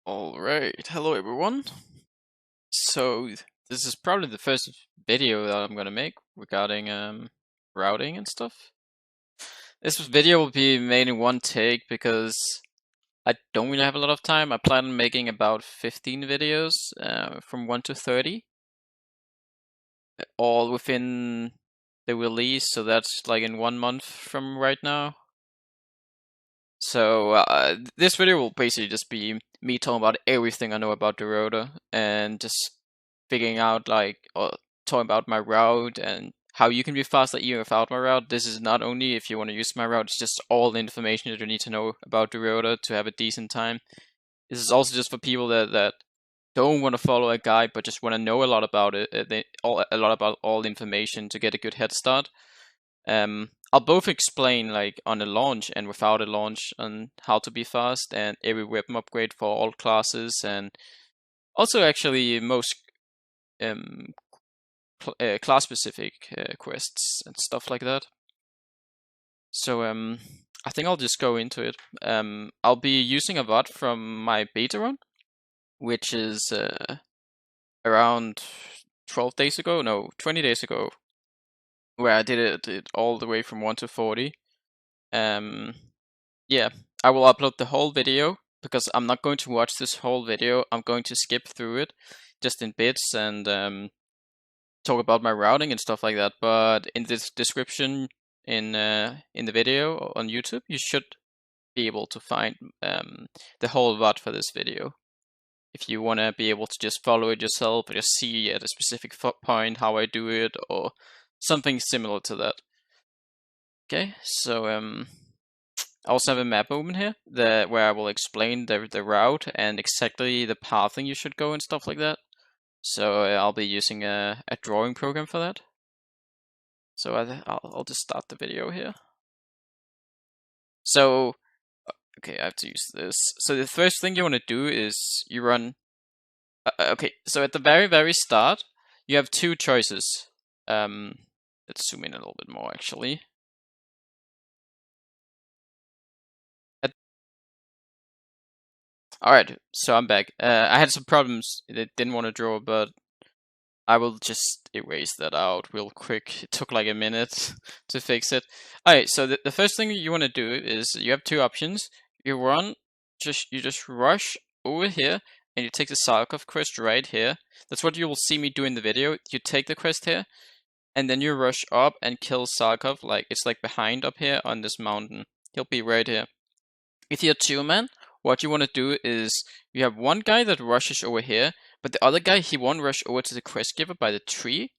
Alright, hello everyone. So this is probably the first video that I'm gonna make regarding routing and stuff. This video will be made in one take because I don't really have a lot of time. I plan on making about 15 videos from 1 to 30, all within the release, so that's like in 1 month from right now. So this video will basically just be me talking about everything I know about Durotar and just figuring out talking about my route and how you can be faster even without my route. This is not only if you want to use my route, it's just all the information that you need to know about Durotar to have a decent time. This is also just for people that don't want to follow a guide but just want to know a lot about it, a lot about all the information to get a good head start. I'll both explain like on a launch and without a launch on how to be fast and every weapon upgrade for all classes, and also actually most class specific quests and stuff like that. So I think I'll just go into it. I'll be using a VOD from my beta run, which is around 12 days ago, no, 20 days ago, where I did it all the way from 1 to 40. Yeah, I will upload the whole video because I'm not going to watch this whole video. I'm going to skip through it just in bits and talk about my routing and stuff like that. But in this description in the video on YouTube, you should be able to find the whole VOD for this video. If you want to be able to just follow it yourself or just see at a specific point how I do it or something similar to that. Okay, so I also have a map open here where I will explain the route and exactly the pathing you should go and stuff like that. So I'll be using a drawing program for that. So I'll just start the video here. So, okay, I have to use this. So the first thing you want to do is you run. Okay, so at the very start, you have two choices. Let's zoom in a little bit more actually. Alright, so I'm back. I had some problems. It didn't want to draw, but I will just erase that out real quick. It took like a minute to fix it. Alright, so the first thing you want to do is you have two options. You just rush over here and you take the Sarkov quest right here. That's what you will see me do in the video. You take the quest here and then you rush up and kill Sarkov. Like it's like behind up here on this mountain. He'll be right here. If you're two-man, what you want to do is you have one guy that rushes over here, but the other guy, he won't rush over to the quest giver by the tree.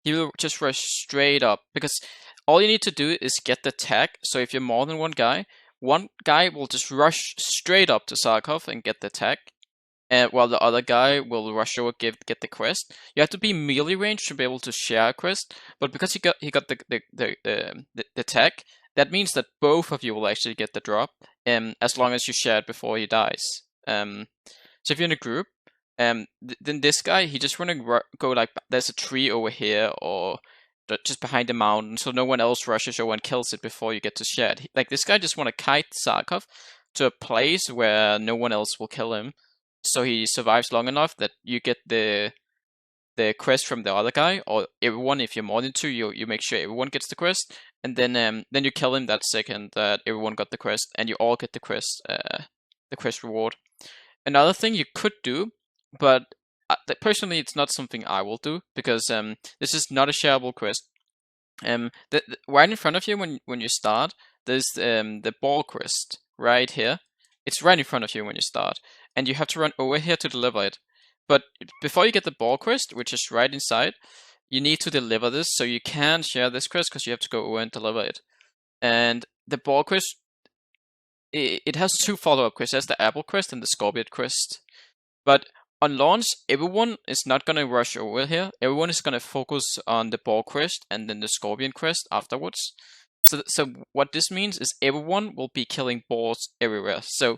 He will just rush straight up, because all you need to do is get the tag. So if you're more than one guy will just rush straight up to Sarkov and get the tag, and while the other guy will rush over get the quest. You have to be melee range to be able to share a quest, but because he got the tag, that means that both of you will actually get the drop, as long as you share it before he dies. So if you're in a group, then this guy, he just want to go like, there's a tree over here or just behind the mountain, so no one else rushes over and kills it before you get to share it. Like this guy just want to kite Sarkov to a place where no one else will kill him, so he survives long enough that you get the quest from the other guy, or everyone. If you're more than two, you make sure everyone gets the quest, and then you kill him that second that everyone got the quest, and you all get the quest reward. Another thing you could do, but personally it's not something I will do, because this is not a shareable quest. Right in front of you when you start, there's the ball quest right here. It's right in front of you when you start, and you have to run over here to deliver it. But before you get the ball quest, which is right inside, you need to deliver this, so you can share this quest because you have to go over and deliver it. And the ball quest, it has two follow-up quests. There's the apple quest and the scorpion quest. But on launch, everyone is not going to rush over here. Everyone is going to focus on the ball quest and then the scorpion quest afterwards. So what this means is everyone will be killing balls everywhere. So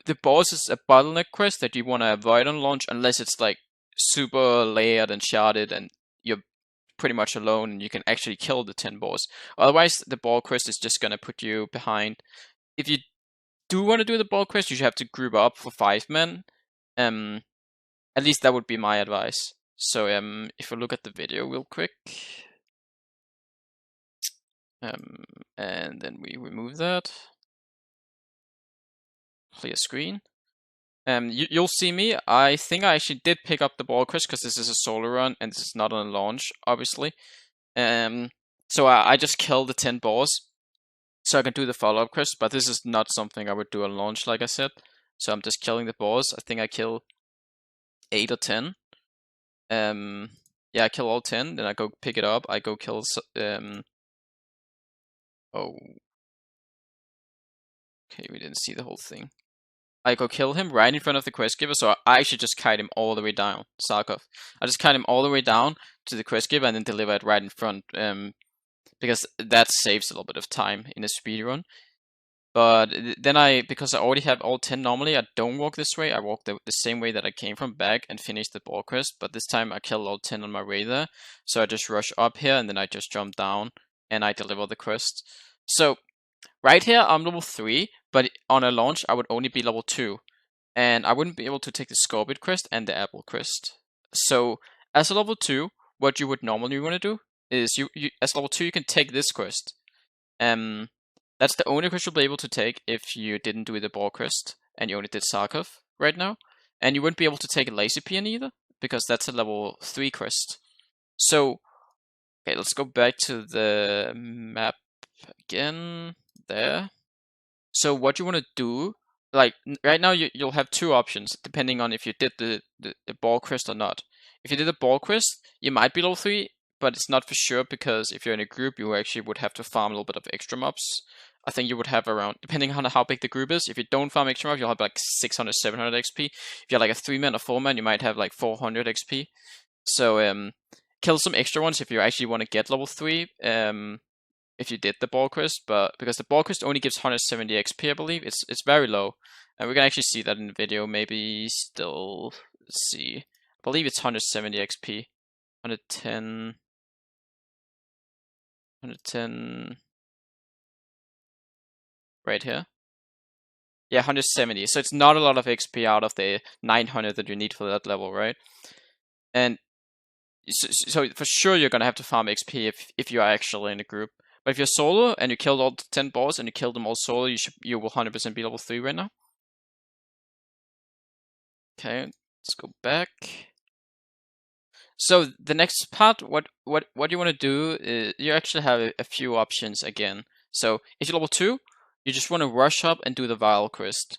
the boss is a bottleneck quest that you want to avoid on launch, unless it's like super layered and sharded and you're pretty much alone and you can actually kill the 10 balls. Otherwise, the ball quest is just going to put you behind. If you do want to do the bulk quest, you should have to group up for 5 men. At least that would be my advice. So if we look at the video real quick, and then we remove that, clear screen. You'll see me. I think I actually did pick up the ball quest because this is a solo run and this is not on a launch, obviously. So I just killed the 10 balls so I can do the follow-up quest, but this is not something I would do on launch, like I said. So I'm just killing the balls. I think I kill 8 or 10. Yeah, I kill all 10, then I go pick it up. I go kill oh, okay, we didn't see the whole thing. I go kill him right in front of the quest giver, so I actually just kite him all the way down, Sarkov. I just kite him all the way down to the quest giver and then deliver it right in front, because that saves a little bit of time in a speedrun. But then because I already have all 10 normally, I don't walk this way. I walk the same way that I came from back and finish the ball quest, but this time I kill all 10 on my way there. So I just rush up here and then I just jump down and I deliver the quest. So right here, I'm level 3, but on a launch, I would only be level 2. And I wouldn't be able to take the Scorpion quest and the Apple quest. So, as a level 2, what you would normally want to do is, as level 2, you can take this quest. That's the only quest you'll be able to take if you didn't do the ball quest, and you only did Sarkov right now. And you wouldn't be able to take a Lazy Peon either, because that's a level 3 quest. So, okay, let's go back to the map again. There. So what you want to do, like right now you'll have 2 options depending on if you did the ball quest or not. If you did the ball quest, you might be level 3, but it's not for sure because if you're in a group, you actually would have to farm a little bit of extra mobs. I think you would have around, depending on how big the group is, if you don't farm extra mobs, you'll have like 600, 700 XP. If you're like a 3-man or 4-man, you might have like 400 XP. So kill some extra ones if you actually want to get level 3. If you did the ball quest, but because the ball quest only gives 170 XP, I believe it's very low, and we can actually see that in the video. Maybe still, let's see. I believe it's 170 XP, 110, 110, right here. Yeah, 170. So it's not a lot of XP out of the 900 that you need for that level, right? And so for sure you're gonna have to farm XP if you're actually in a group. But if you're solo and you killed all 10 balls and you killed them all solo, you will 100% be level 3 right now. Okay, let's go back. So the next part, what you want to do is you actually have a few options again. So if you're level 2, you just want to rush up and do the Vial quest.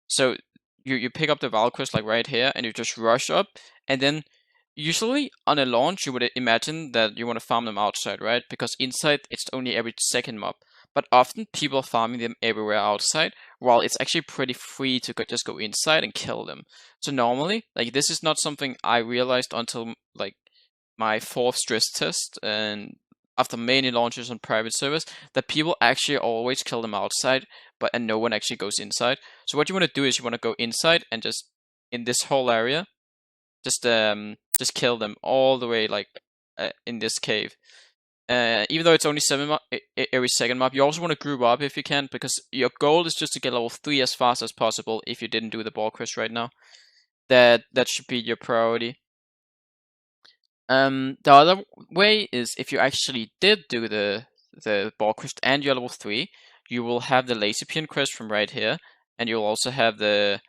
So you pick up the Vial quest like right here and you just rush up, and then usually on a launch, you would imagine that you want to farm them outside, right? Because inside, it's only every second mob. But often, people are farming them everywhere outside, while it's actually pretty free to just go inside and kill them. So normally, like, this is not something I realized until, like, my 4th stress test, and after many launches on private servers, that people actually always kill them outside, and no one actually goes inside. So what you want to do is you want to go inside and just, in this whole area, just kill them all the way, like in this cave. Even though it's only 7 every second mob, you also want to group up if you can, because your goal is just to get level 3 as fast as possible. If you didn't do the ball quest right now, that should be your priority. The other way is if you actually did do the ball quest and you're level 3, you will have the Lazy Peon quest from right here, and you'll also have the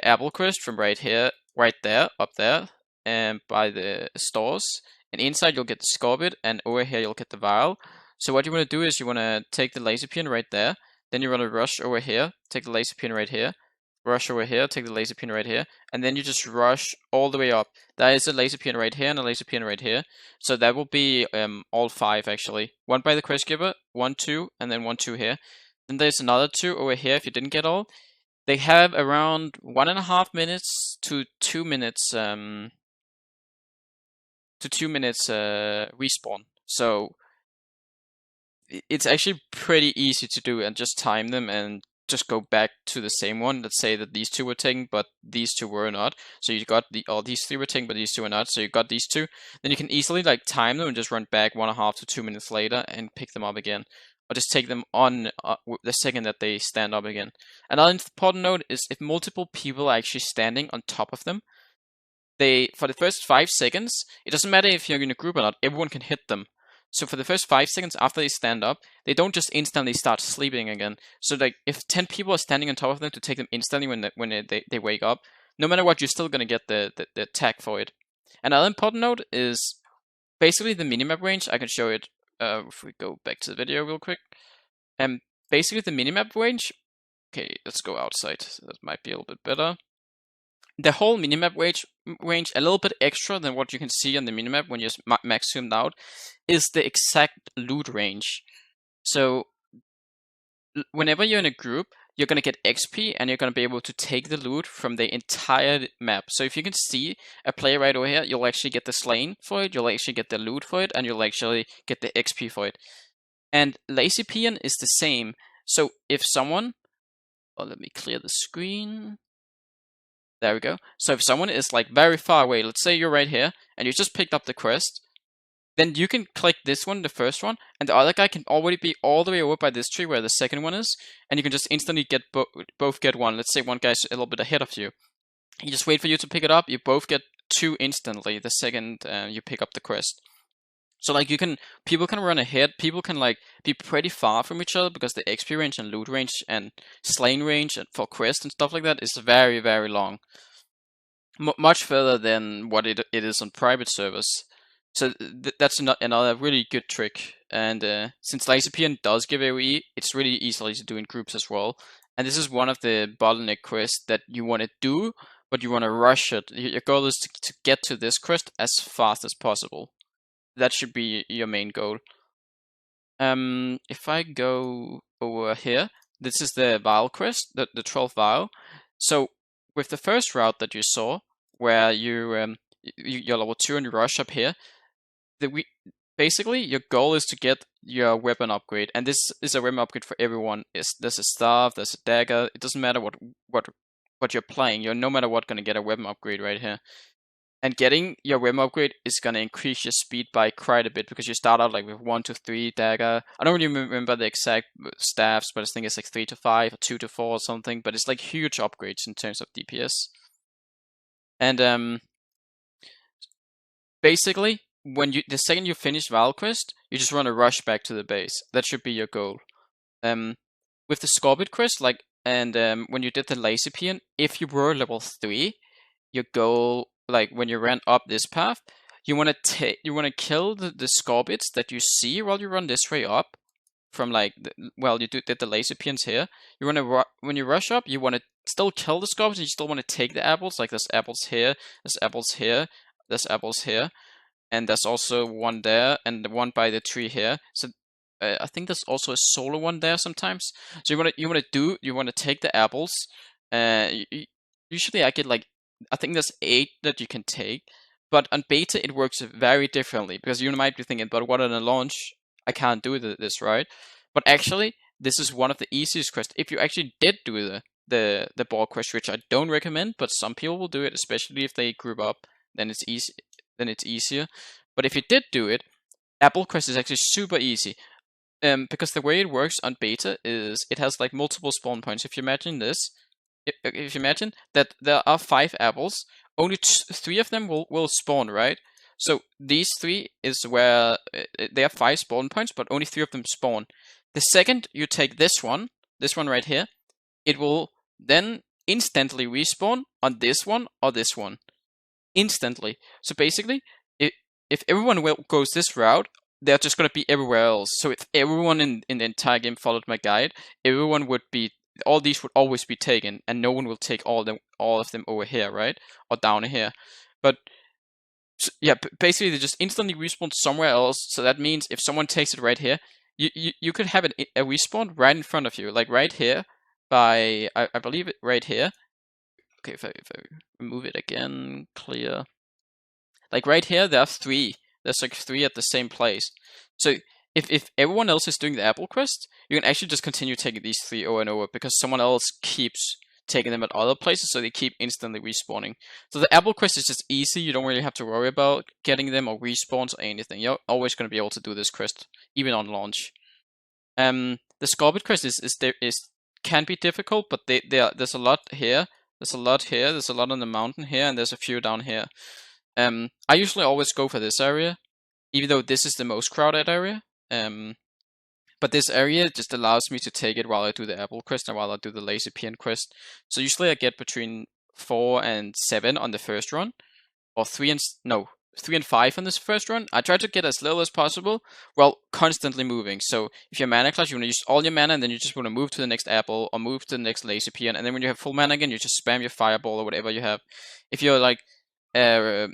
Apple quest from right here, right there, up there, and by the stores. And inside you'll get the Scorpion, and over here you'll get the Vial. So what you want to do is you want to take the Lazy Peon right there, then you want to rush over here, take the Lazy Peon right here, rush over here, take the Lazy Peon right here, and then you just rush all the way up. There is a Lazy Peon right here and a Lazy Peon right here. So that will be all 5 actually. 1 by the quest giver, 1, 2, and then 1, 2 here. Then there's another 2 over here if you didn't get all. They have around 1.5 minutes to 2 minutes respawn. So it's actually pretty easy to do and just time them and just go back to the same one. Let's say that these 2 were taken, but these 2 were not. So you got these 3 were taken, but these 2 were not. So you got these 2. Then you can easily like time them and just run back 1.5 to 2 minutes later and pick them up again. or just take them on the second that they stand up again. Another important note is if multiple people are actually standing on top of them, for the first 5 seconds, it doesn't matter if you're in a group or not, everyone can hit them. So for the first 5 seconds after they stand up, they don't just instantly start sleeping again. So like if 10 people are standing on top of them to take them instantly when they wake up, no matter what, you're still gonna get the attack for it. Another important note is basically the minimap range. I can show it if we go back to the video real quick. Basically the minimap range. Okay, let's go outside. That might be a little bit better. The whole minimap range, a little bit extra than what you can see on the minimap when you're max zoomed out, is the exact loot range. So whenever you're in a group, you're going to get XP and you're going to be able to take the loot from the entire map. So if you can see a player right over here, you'll actually get the slain for it, you'll actually get the loot for it, and you'll actually get the XP for it. And Lazy Peon is the same. So if someone, let me clear the screen. There we go. So if someone is like very far away, let's say you're right here, and you just picked up the quest, then you can click this one, the first one, and the other guy can already be all the way over by this tree where the second one is, and you can just instantly get both get one. Let's say one guy's a little bit ahead of you. You just wait for you to pick it up, you both get 2 instantly the second you pick up the quest. So like people can run ahead, people can like be pretty far from each other because the XP range and loot range and slain range and for quests and stuff like that is very, very long. Much further than what it is on private servers. So that's another really good trick. And since Lazy Peon does give AoE, it's really easily to do in groups as well. And this is one of the bottleneck quests that you want to do, but you want to rush it. Your goal is to get to this quest as fast as possible. That should be your main goal. If I go over here, this is the vial quest, the 12th vial. So with the first route that you saw, where you're level 2 and you rush up here, basically your goal is to get your weapon upgrade, and this is a weapon upgrade for everyone. There's a staff, there's a dagger. It doesn't matter what you're playing. You're no matter what gonna get a weapon upgrade right here. And getting your weapon upgrade is going to increase your speed by quite a bit because you start out like with 1 to 3 dagger. I don't really remember the exact staffs, but I think it's like 3 to 5 or 2 to 4 or something. But it's like huge upgrades in terms of DPS. And basically, the second you finish Val quest, you just want to rush back to the base. That should be your goal. With the Scorpion quest, when you did the Lazy Peon, if you were level 3, your goal, like when you ran up this path, you want to kill the scorpions that you see while you run this way up from you did the Lazy Peons here. You want to when you rush up, you want to still kill the scorpions, and you still want to take the apples. Like there's apples here, there's apples here, there's apples here, and there's also one there and the one by the tree here. So I think there's also a solo one there sometimes. So you want to take the apples. Usually I get I think there's 8 that you can take, but on beta it works very differently because you might be thinking, but what on a launch? I can't do this, right? But actually, this is one of the easiest quests. If you actually did do the ball quest, which I don't recommend, but some people will do it, especially if they group up, then it's easy. Then it's easier. But if you did do it, apple quest is actually super easy. Because the way it works on beta is it has like multiple spawn points. If you imagine this. If you imagine that there are 5 apples, only 3 of them will spawn, right? So these 3 is where there are 5 spawn points, but only 3 of them spawn. The second you take this one right here, it will then instantly respawn on this one or this one. Instantly. So basically, if everyone goes this route, they're just going to be everywhere else. So if everyone in the entire game followed my guide, everyone would be all these would always be taken, and no one will take all of them over here, right? Or down here. But yeah, basically they just instantly respawn somewhere else. So that means if someone takes it right here, you could have a respawn right in front of you, like right here by I believe it right here. Okay, if I remove it again, clear. Like right here, there are 3. There's like 3 at the same place. So if everyone else is doing the apple quest, you can actually just continue taking these 3 over and over because someone else keeps taking them at other places, so they keep instantly respawning. So the apple quest is just easy. You don't really have to worry about getting them or respawns or anything. You're always going to be able to do this quest, even on launch. The Scorpion quest is can be difficult, but there's a lot here. There's a lot here. There's a lot on the mountain here, and there's a few down here. I usually always go for this area, even though this is the most crowded area. But this area just allows me to take it while I do the apple quest and while I do the lazy peon quest. So usually I get between 4 and 7 on the first run, or 3 and 5 on this first run. I try to get as little as possible while constantly moving. So if you're mana clash, you want to use all your mana, and then you just want to move to the next apple or move to the next lazy peon, and then when you have full mana again, you just spam your fireball or whatever you have. If you're like a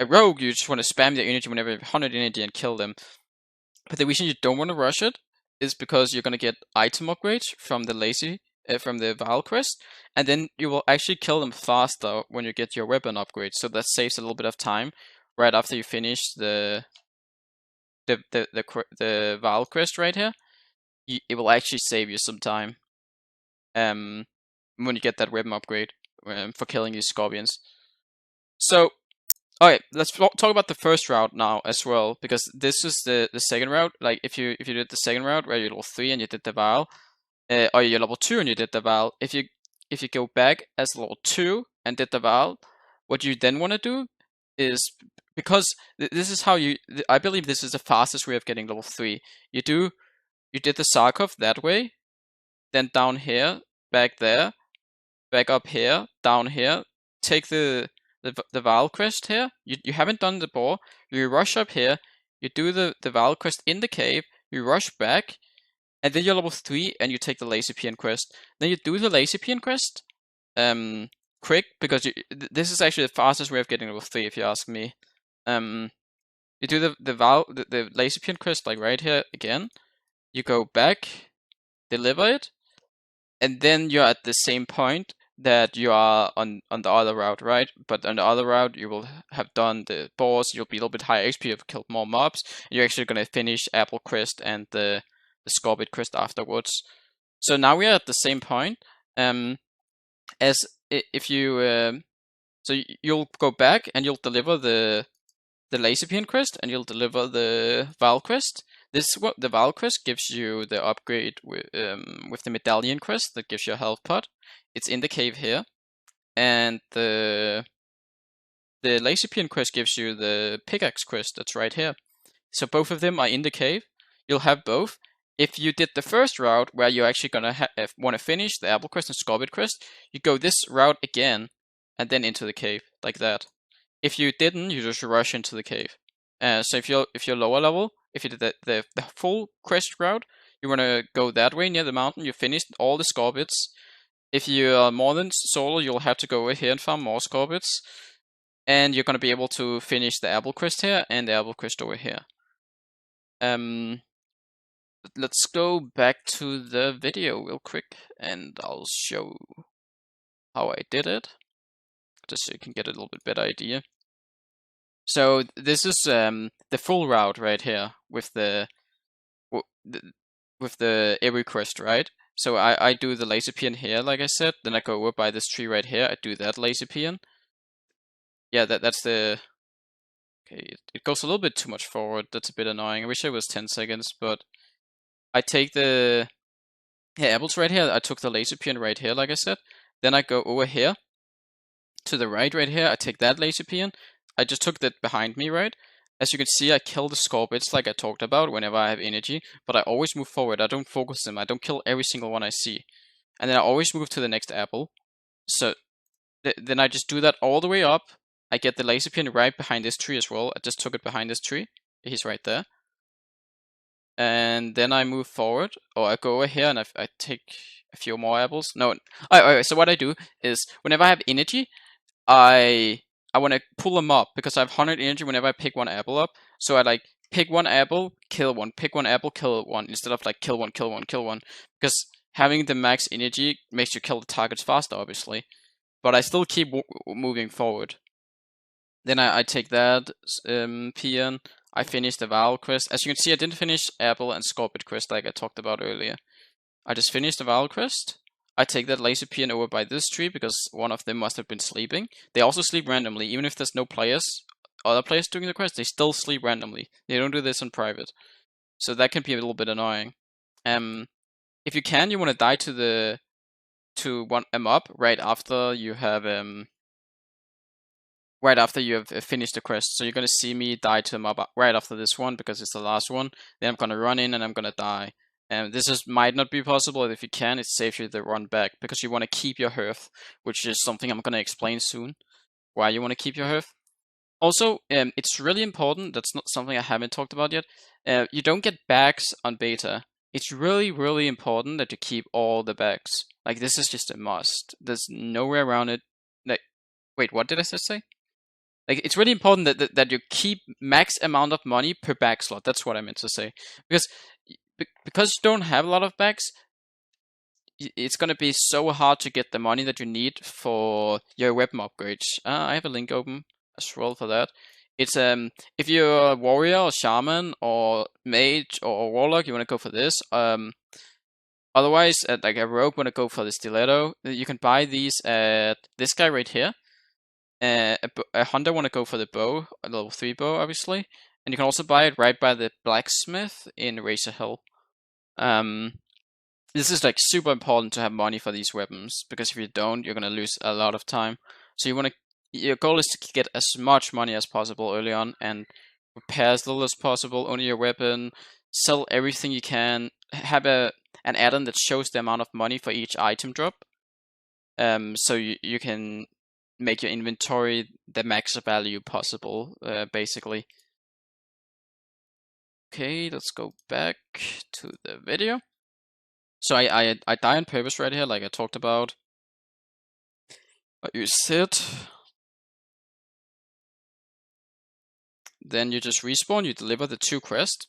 rogue, you just want to spam their energy whenever you have 100 energy and kill them. But the reason you don't want to rush it is because you're gonna get item upgrades from the Val quest, and then you will actually kill them faster when you get your weapon upgrade. So that saves a little bit of time right after you finish the Val quest right here. It will actually save you some time when you get that weapon upgrade for killing these scorpions. So okay, let's talk about the first route now as well, because this is the second route. Like if you did the second route where you're level 3 and you did the Val, or you're level 2 and you did the Val, if you go back as level 2 and did the Val, what you then want to do is, because this is how I believe this is the fastest way of getting level 3. You did the Sarkov that way, then down here, back there, back up here, down here, take the Val quest here. You haven't done the boar. You rush up here. You do the Val quest in the cave. You rush back, and then you're level 3, and you take the lazy peon quest. Then you do the lazy peon quest, quick, because this is actually the fastest way of getting level 3, if you ask me. You do the lazy peon quest like right here again. You go back, deliver it, and then you're at the same point that you are on the other route, right? But on the other route, you will have done the boss, you'll be a little bit higher XP, you've killed more mobs, and you're actually going to finish Apple Quest and the Scorpion Quest afterwards. So now we are at the same point, as if you, so you'll go back and you'll deliver the Lazy Peon Quest, and you'll deliver the Val Quest. The Val Quest gives you the upgrade with the Medallion Quest that gives you a health pot. It's in the cave here, and the Lazy Peon Quest gives you the Pickaxe Quest that's right here. So both of them are in the cave. You'll have both. If you did the first route where you're actually gonna want to finish the Apple Quest and Scorpion Quest, you go this route again, and then into the cave like that. If you didn't, you just rush into the cave. So if you're lower level, if you did the full quest route, you want to go that way near the mountain. You finished all the scorpions. If you are more than solo, you'll have to go over here and farm more scorpions, and you're gonna be able to finish the apple quest here and the apple quest over here. Let's go back to the video real quick, and I'll show how I did it, just so you can get a little bit better idea. So this is the full route right here with the every quest, right? So I do the lazy peon here, like I said. Then I go over by this tree right here. I do that lazy peon. Yeah, that's the. Okay, it goes a little bit too much forward. That's a bit annoying. I wish it was 10 seconds, but I take the apples right here. I took the lazy peon right here, like I said. Then I go over here to the right here. I take that lazy peon. I just took that behind me, right? As you can see, I kill the scorpions like I talked about whenever I have energy, but I always move forward. I don't focus them. I don't kill every single one I see. And then I always move to the next apple. So then I just do that all the way up. I get the laser pin right behind this tree as well. I just took it behind this tree. He's right there. And then I move forward, or I go over here and I take a few more apples. No, alright, so what I do is whenever I have energy, I want to pull them up because I have 100 energy whenever I pick one apple up. So I like pick one apple, kill one, pick one apple, kill one, instead of like kill one, kill one, kill one. Because having the max energy makes you kill the targets faster, obviously. But I still keep moving forward. Then I take that peon. I finish the Val quest. As you can see, I didn't finish apple and scorpion quest like I talked about earlier. I just finished the Val quest. I take that laser peon over by this tree because one of them must have been sleeping. They also sleep randomly, even if there's no other players doing the quest, they still sleep randomly. They don't do this in private. So that can be a little bit annoying. If you can, you want to die to one a mob right after you have finished the quest. So you're gonna see me die to a mob right after this one because it's the last one. Then I'm gonna run in and I'm gonna die. And might not be possible. If you can, it saves you the run back because you want to keep your hearth, which is something I'm gonna explain soon. Why you want to keep your hearth. Also, it's really important. That's not something I haven't talked about yet. You don't get bags on beta. It's really, really important that you keep all the bags. Like, this is just a must. There's no way around it. Like, wait, what did I just say? Like, it's really important that you keep max amount of money per bag slot. That's what I meant to say. Because you don't have a lot of bags, it's gonna be so hard to get the money that you need for your weapon upgrades. I have a link open as well for that. It's if you're a warrior or shaman or mage or warlock, you wanna go for this. Otherwise, like a rogue wanna go for the stiletto. You can buy these at this guy right here. A hunter wanna go for the bow, a level 3 bow, obviously, and you can also buy it right by the blacksmith in Razor Hill. This is like super important to have money for these weapons because if you don't, you're gonna lose a lot of time. So your goal is to get as much money as possible early on and repair as little as possible. Own your weapon, sell everything you can. Have an add-on that shows the amount of money for each item drop. So you can make your inventory the max value possible, basically. Okay, let's go back to the video. So I die on purpose right here, like I talked about. You sit. Then you just respawn, you deliver the 2 quests.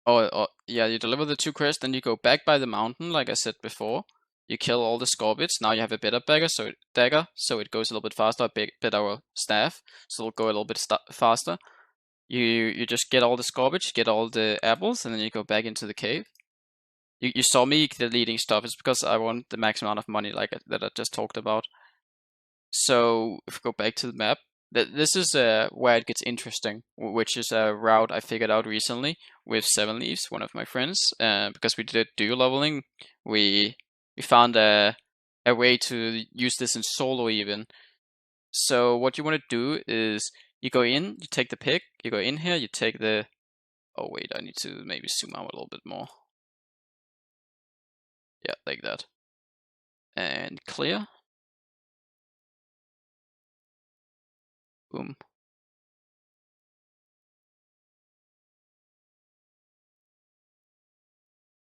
Yeah, you deliver the 2 quests, then you go back by the mountain, like I said before. You kill all the scorpions. Now you have a better dagger, so it goes a little bit faster, a better staff, so it'll go a little bit faster. You just get all the scorpions, get all the apples, and then you go back into the cave. You saw me deleting stuff. It's because I want the max amount of money, that I just talked about. So if we go back to the map, this is where it gets interesting, which is a route I figured out recently with 7 Leaves, one of my friends. Because we did duo leveling, we found a way to use this in solo even. So what you want to do is you go in, you take the pick, you go in here, you take the. Oh wait, I need to maybe zoom out a little bit more. Yeah, like that. And clear. Boom.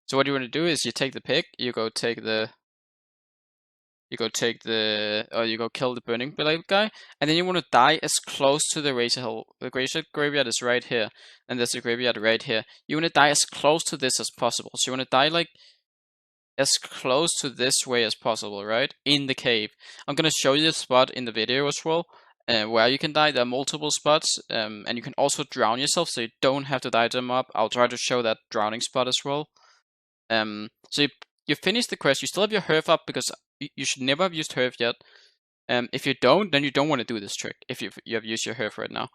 So what you want to do is you take the pick, you go kill the burning blade guy, and then you want to die as close to the Razor Hill. The Razor graveyard is right here, and there's a graveyard right here. You want to die as close to this as possible. So you want to die like as close to this way as possible, right? In the cave. I'm gonna show you the spot in the video as well, where you can die. There are multiple spots, and you can also drown yourself, so you don't have to die to them up. I'll try to show that drowning spot as well. So you finish the quest. You still have your hearth up because you should never have used hearth yet. If you don't, then you don't want to do this trick. If you have used your hearth right now.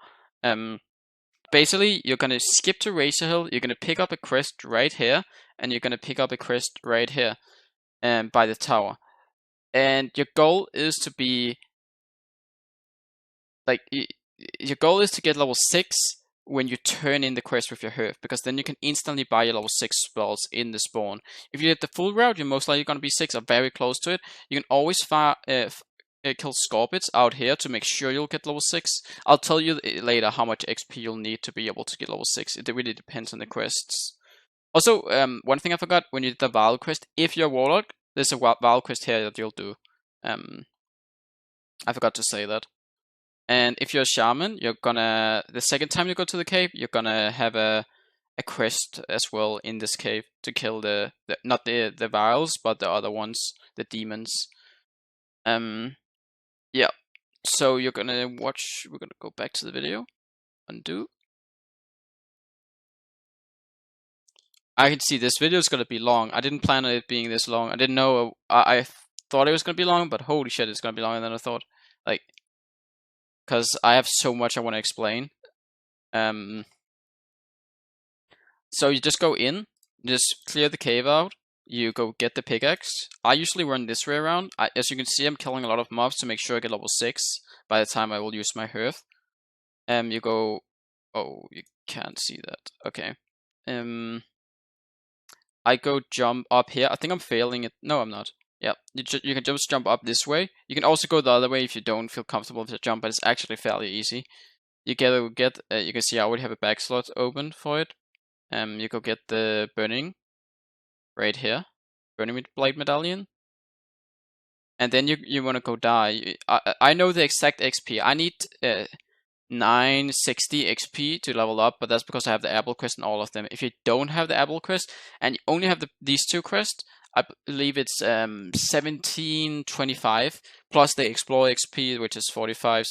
Basically, you're gonna skip to Razor Hill. You're gonna pick up a quest right here, and you're gonna pick up a quest right here, by the tower. And your goal is to be like your goal is to get level 6 when you turn in the quest with your hearth, because then you can instantly buy your level 6 spells in the spawn. If you did the full route, you're most likely going to be 6 or very close to it. You can always kill scorpions out here to make sure you'll get level 6. I'll tell you later how much XP you'll need to be able to get level 6. It really depends on the quests. Also, one thing I forgot, when you did the Val quest, if you're a warlock, there's a Val quest here that you'll do. I forgot to say that. And if you're a shaman, the second time you go to the cave, you're gonna have a quest as well in this cave to kill not the vials, but the other ones, the demons. Yeah. So we're gonna go back to the video, undo. I can see this video is gonna be long. I didn't plan on it being this long. I didn't know. I thought it was gonna be long, but holy shit, it's gonna be longer than I thought. Like, because I have so much I want to explain. So you just go in, Just clear the cave out. You go get the pickaxe. I usually run this way around. As you can see, I'm killing a lot of mobs to make sure I get level 6 by the time I will use my hearth. You go. Oh, you can't see that. Okay. I go jump up here. I think I'm failing it. No, I'm not. Yeah, you can just jump up this way. You can also go the other way if you don't feel comfortable with the jump, but it's actually fairly easy. You you can see I already have a back slot open for it. You go get the burning right here, burning blade medallion, and then you want to go die. I know the exact XP. I need 960 XP to level up, but that's because I have the apple quest and all of them. If you don't have the apple quest and you only have these two quests, I believe it's 1725 plus the explore XP, which is 45.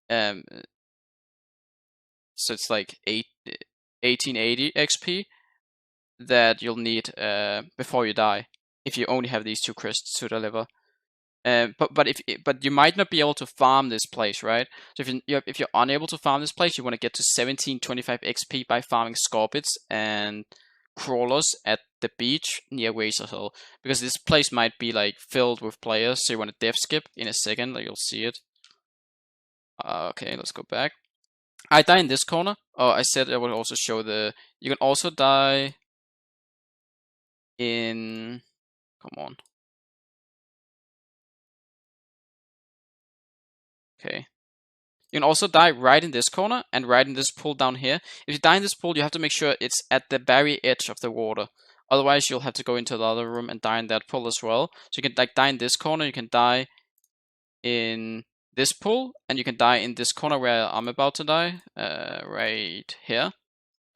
Um, so it's like 1880 XP that you'll need before you die if you only have these two quests to deliver. But you might not be able to farm this place, right? So if you're unable to farm this place, you want to get to 1725 XP by farming scorpions and crawlers at the beach near Razor Hill, because this place might be like filled with players. So you want to dev skip in a second, like you'll see it. Okay, let's go back. I die in this corner. Oh, I said I would also show the. You can also die in. Come on. Okay. You can also die right in this corner and right in this pool down here. If you die in this pool, you have to make sure it's at the very edge of the water. Otherwise, you'll have to go into the other room and die in that pool as well. So you can like die in this corner, you can die in this pool, and you can die in this corner where I'm about to die, right here.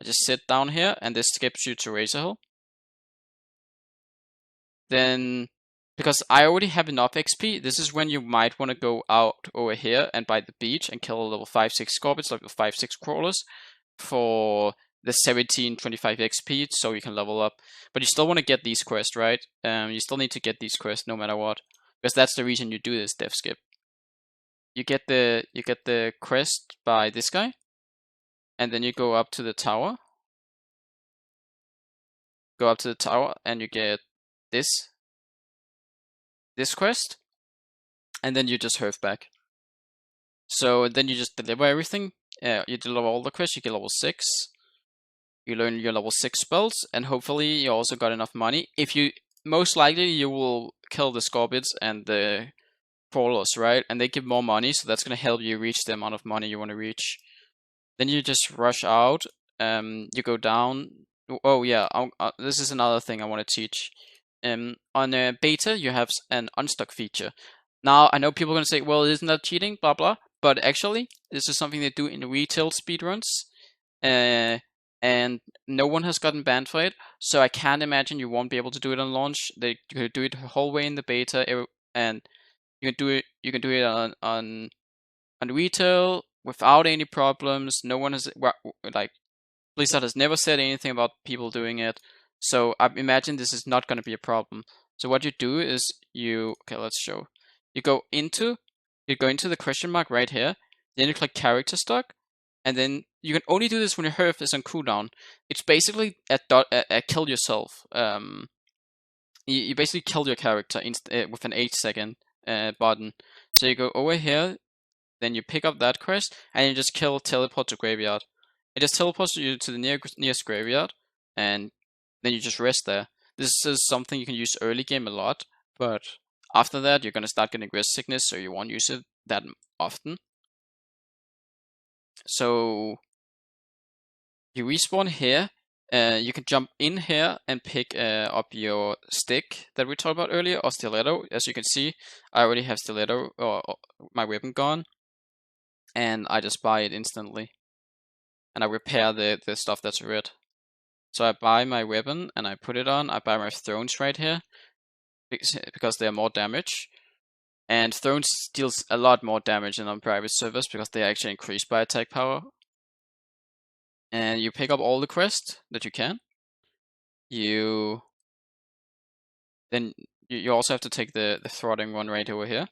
I just sit down here, and this skips you to Razor Hill. Then, because I already have enough XP, this is when you might want to go out over here and by the beach and kill a level 5-6 scorpions, level 5-6 crawlers for the 1725 XP so you can level up. But you still want to get these quests, right? You still need to get these quests no matter what, because that's the reason you do this dev skip. You get the quest by this guy, and then you go up to the tower. Go up to the tower and you get this quest, and then you just hearth back. So then you just deliver everything. You deliver all the quests, you get level 6. You learn your level 6 spells, and hopefully you also got enough money. Most likely you will kill the scorpions and the crawlers, right? And they give more money, so that's gonna help you reach the amount of money you want to reach. Then you just rush out. You go down. Oh yeah, this is another thing I want to teach. On beta, you have an unstuck feature. Now, I know people are going to say, well, isn't that cheating, blah, blah. But actually, this is something they do in retail speedruns. And no one has gotten banned for it. So I can't imagine you won't be able to do it on launch. You could do it the whole way in the beta. And you can do it on retail without any problems. No one has, like, Blizzard has never said anything about people doing it. So I imagine this is not going to be a problem. So what you do is okay, let's show. You go into the question mark right here. Then you click character stock, and then you can only do this when your hearth is on cooldown. It's basically a kill yourself. You basically kill your character with an 8-second button. So you go over here, then you pick up that quest, and you just teleport to graveyard. It just teleports you to the nearest graveyard, and then you just rest there. This is something you can use early game a lot, but after that you're gonna start getting rest sickness, so you won't use it that often. So you respawn here. You can jump in here and pick up your stick that we talked about earlier, or stiletto. As you can see, I already have stiletto, or my weapon gone, and I just buy it instantly. And I repair the stuff that's red. So I buy my weapon and I put it on. I buy my thrones right here because they're more damage. And thrones deals a lot more damage than on private servers because they actually increase by attack power. And you pick up all the quests that you can. You also have to take the throttling one right over here.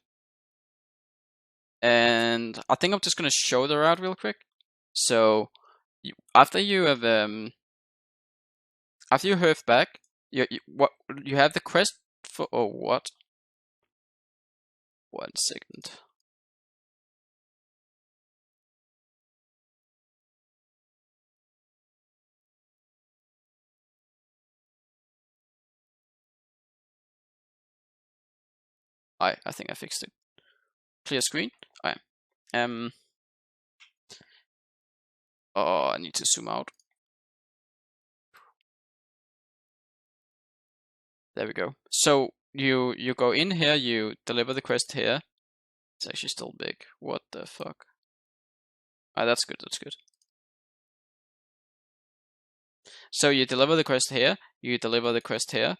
And I think I'm just gonna show the route real quick. So after you have After you hearth back, what you have the quest for? Oh, what? 1 second. I think I fixed it. Clear screen. Alright. Oh, I need to zoom out. There we go. So you go in here, you deliver the quest here. It's actually still big. What the fuck? Ah, that's good. That's good. So you deliver the quest here. You deliver the quest here.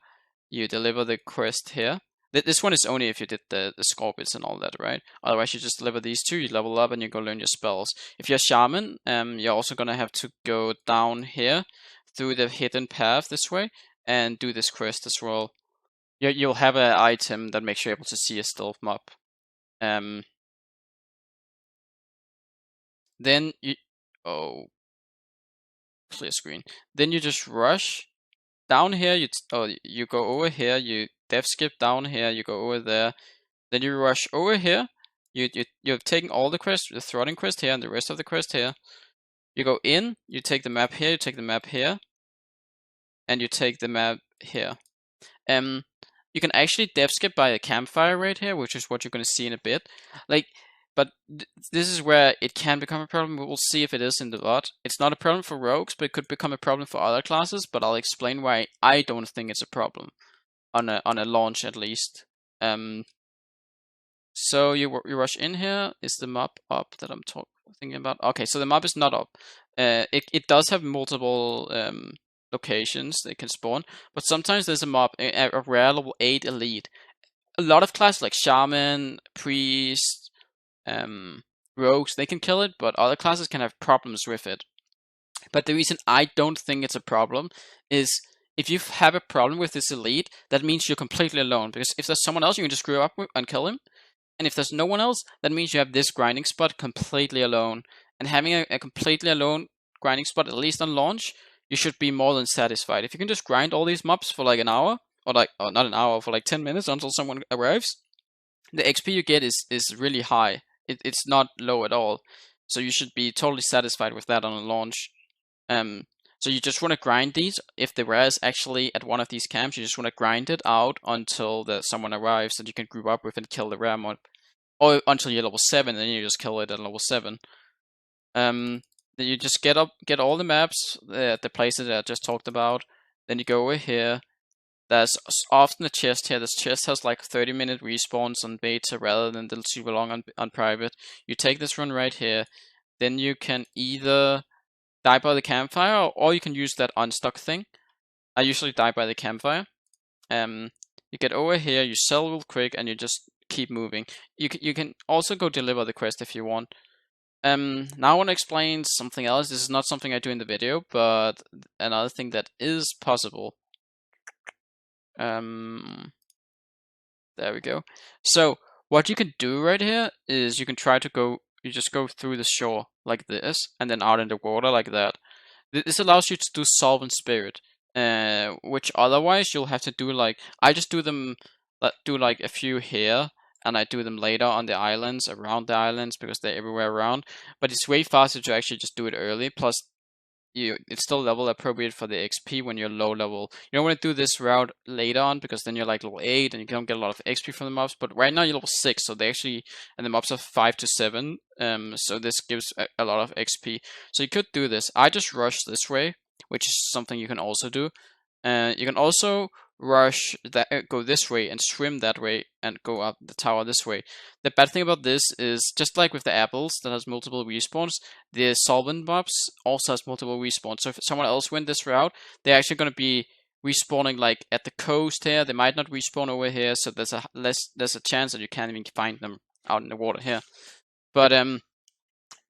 You deliver the quest here. This one is only if you did the scorpions and all that, right? Otherwise, you just deliver these two, you level up, and you go learn your spells. If you're shaman, you're also gonna have to go down here through the hidden path this way and do this quest as well. You'll have an item that makes you able to see a stealth mob. Then you clear screen. Then you just rush down here. You go over here. You dev skip down here. You go over there. Then you rush over here. You've taken all the quests, the throttling quest here and the rest of the quest here. You go in. You take the map here. You take the map here, and you take the map here. You can actually dev skip by a campfire right here, which is what you're going to see in a bit. But this is where it can become a problem. We'll see if it is in the VOD. It's not a problem for rogues, but it could become a problem for other classes. But I'll explain why I don't think it's a problem on a launch at least. So you rush in here. Is the map up that I'm thinking about? Okay, so the map is not up. It does have multiple locations they can spawn, but sometimes there's a mob, a rare level 8 elite. A lot of classes like shaman, priest, rogues, they can kill it, but other classes can have problems with it. But the reason I don't think it's a problem is if you have a problem with this elite, that means you're completely alone. Because if there's someone else, you can just screw up and kill him. And if there's no one else, that means you have this grinding spot completely alone. And having a completely alone grinding spot, at least on launch, you should be more than satisfied. If you can just grind all these mobs for like an hour, or not an hour, for like 10 minutes until someone arrives, the XP you get is really high. It's not low at all. So you should be totally satisfied with that on a launch. So you just want to grind these. If the rare is actually at one of these camps, you just want to grind it out until someone arrives that you can group up with and kill the rare mob. Or until you're level 7, and then you just kill it at level 7. Then you just get all the maps, the places that I just talked about. Then you go over here. There's often a chest here. This chest has like 30-minute respawns on beta rather than the super long on private. You take this run right here. Then you can either die by the campfire, or you can use that unstuck thing. I usually die by the campfire. You get over here, you sell real quick, and you just keep moving. You can also go deliver the quest if you want. Now I want to explain something else. This is not something I do in the video, but another thing that is possible. There we go. So what you can do right here is you can try to go. You just go through the shore like this, and then out in the water like that. This allows you to do Solvent Spirit, which otherwise you'll have to do like I just do them, do like a few here, and I do them later on the islands, around the islands, because they're everywhere around. But it's way faster to actually just do it early. Plus, it's still level appropriate for the XP when you're low level. You don't want to do this route later on because then you're like level 8 and you don't get a lot of XP from the mobs. But right now you're level 6, so they actually, and the mobs are 5 to 7. So this gives a lot of XP. So you could do this. I just rush this way, which is something you can also do. You can also rush that, go this way and swim that way and go up the tower this way. The bad thing about this is, just like with the apples that has multiple respawns, the solvent mobs also has multiple respawns. So if someone else went this route, they're actually going to be respawning like at the coast here. They might not respawn over here, so there's a chance that you can't even find them out in the water here. But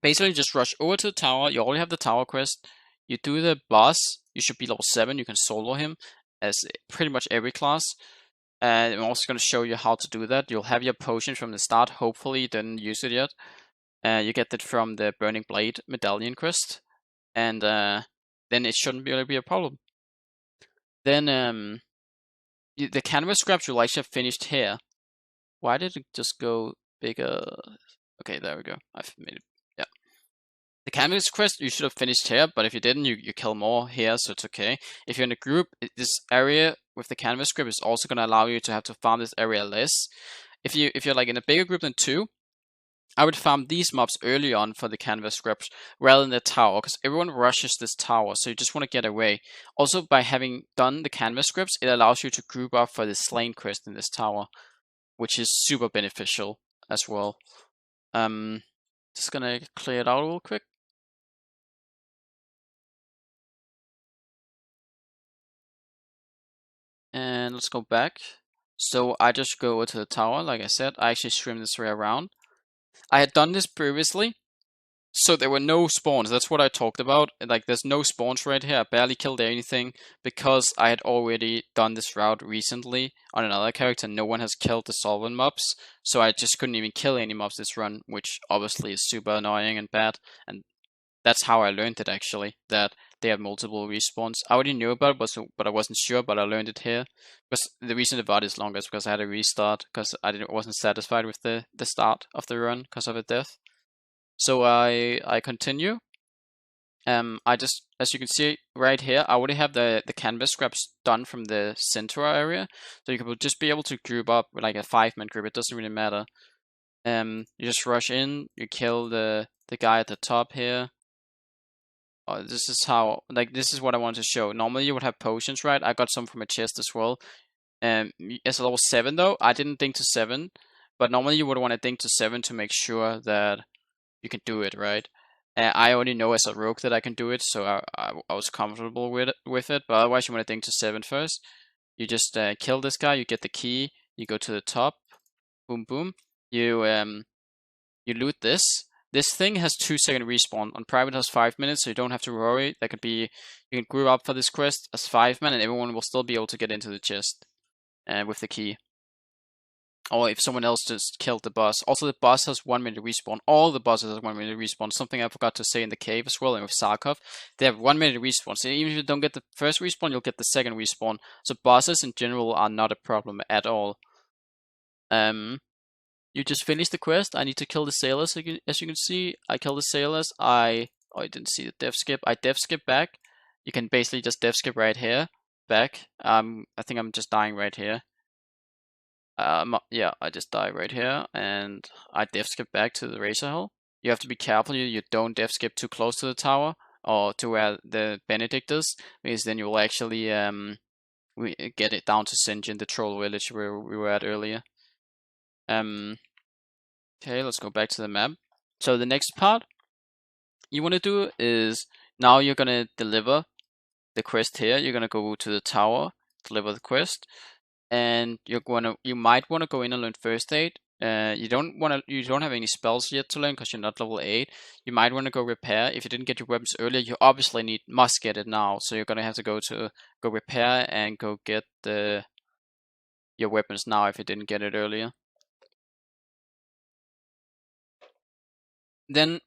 basically just rush over to the tower. You already have the tower quest. You do the boss. You should be level 7. You can solo him as pretty much every class. And I'm also going to show you how to do that. You'll have your potion from the start. Hopefully you didn't use it yet. You get it from the Burning Blade medallion quest. And then it shouldn't really be a problem. then the canvas scraps will actually have finished here. Why did it just go bigger? Okay, there we go. I've made it. Yeah. The canvas quest you should have finished here, but if you didn't, you kill more here, so it's okay. If you're in a group, this area with the canvas script is also going to allow you to have to farm this area less. If you're like in a bigger group than 2, I would farm these mobs early on for the canvas scripts rather than the tower, because everyone rushes this tower, so you just want to get away. Also, by having done the canvas scripts, it allows you to group up for the slain quest in this tower, which is super beneficial as well. Just gonna clear it out real quick. And let's go back. So I just go over to the tower, like I said. I actually streamed this way around. I had done this previously, so there were no spawns. That's what I talked about. Like, there's no spawns right here. I barely killed anything because I had already done this route recently on another character. No one has killed the solvent mobs, so I just couldn't even kill any mobs this run, which obviously is super annoying and bad. And that's how I learned it, actually, that they have multiple respawns. I already knew about it, but I wasn't sure, but I learned it here. Because the reason the VOD is longer is because I had a restart, because I wasn't satisfied with the start of the run because of a death. So I continue. I just, as you can see right here, I already have the canvas scraps done from the center area, so you will just be able to group up with like a 5-man group. It doesn't really matter. You just rush in, you kill the guy at the top here. This is how, like, this is what I want to show. Normally you would have potions, right? I got some from a chest as well. As a level 7 though, I didn't think to 7, but normally you would want to think to 7 to make sure that you can do it, right? I already know as a rogue that I can do it, so I was comfortable with it. But otherwise, you want to think to 7 first. You just kill this guy. You get the key. You go to the top. Boom, boom. You loot this. This thing has 2-second respawn. On private, it has 5 minutes, so you don't have to worry. That could be, you can group up for this quest as 5-man, and everyone will still be able to get into the chest with the key. Or if someone else just killed the boss. Also, the boss has 1 minute respawn. All the bosses have 1 minute respawn. Something I forgot to say in the cave as well, and with Sarkov. They have 1 minute respawn. So even if you don't get the first respawn, you'll get the second respawn. So bosses in general are not a problem at all. You just finished the quest. I need to kill the sailors. As you can see, I killed the sailors. I didn't see the death skip. I death skip back. You can basically just death skip right here. Back. I think I'm just dying right here. Yeah, I just died right here, and I death skip back to the Razor Hole. You have to be careful you don't death skip too close to the tower, or to where the Benedict is, because then you will actually get it down to Sinjin, the troll village where we were at earlier. Okay, let's go back to the map. So the next part you want to do is, now you're gonna deliver the quest here. You're gonna go to the tower, deliver the quest, and you might want to go in and learn first aid. You don't have any spells yet to learn because you're not level 8. You might want to go repair. If you didn't get your weapons earlier, you obviously must get it now. So you're gonna have to go repair and go get your weapons now if you didn't get it earlier. Then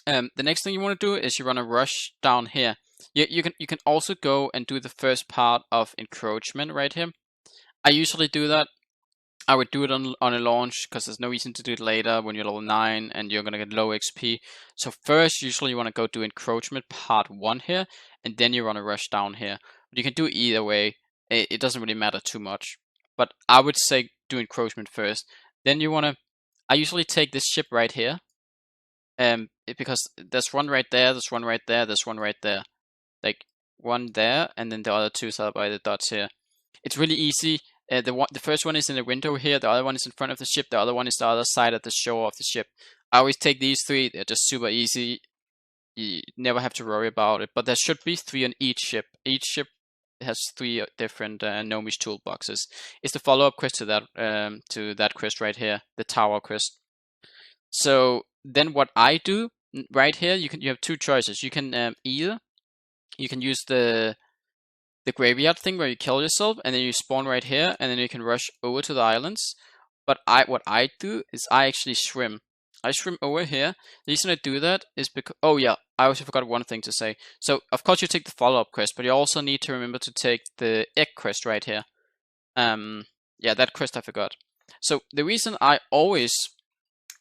the next thing you want to do is you want to rush down here. You can also go and do the first part of encroachment right here. I usually do that. I would do it on a launch because there's no reason to do it later when you're level 9 and you're gonna get low XP. So first, usually you want to go do encroachment part 1 here, and then you want to rush down here. But you can do it either way. It doesn't really matter too much. But I would say do encroachment first. Then you want to. I usually take this ship right here, because there's one right there, there's one right there, there's one right there, like one there, and then the other 2 are by the dots here. It's really easy. The first one is in the window here, the other one is in front of the ship, the other one is the other side of the shore of the ship. I always take these 3, they're just super easy. You never have to worry about it, but there should be 3 on each ship. Each ship has 3 different Nomish toolboxes. It's the follow-up quest to that quest right here, the tower quest. So then what I do right here, you have 2 choices. You can either you can use the graveyard thing where you kill yourself and then you spawn right here, and then you can rush over to the islands. But what I do is I actually swim. I swim over here. The reason I do that is because, oh yeah, I also forgot one thing to say. So of course you take the follow-up quest, but you also need to remember to take the egg quest right here. Yeah, that quest I forgot. So the reason I always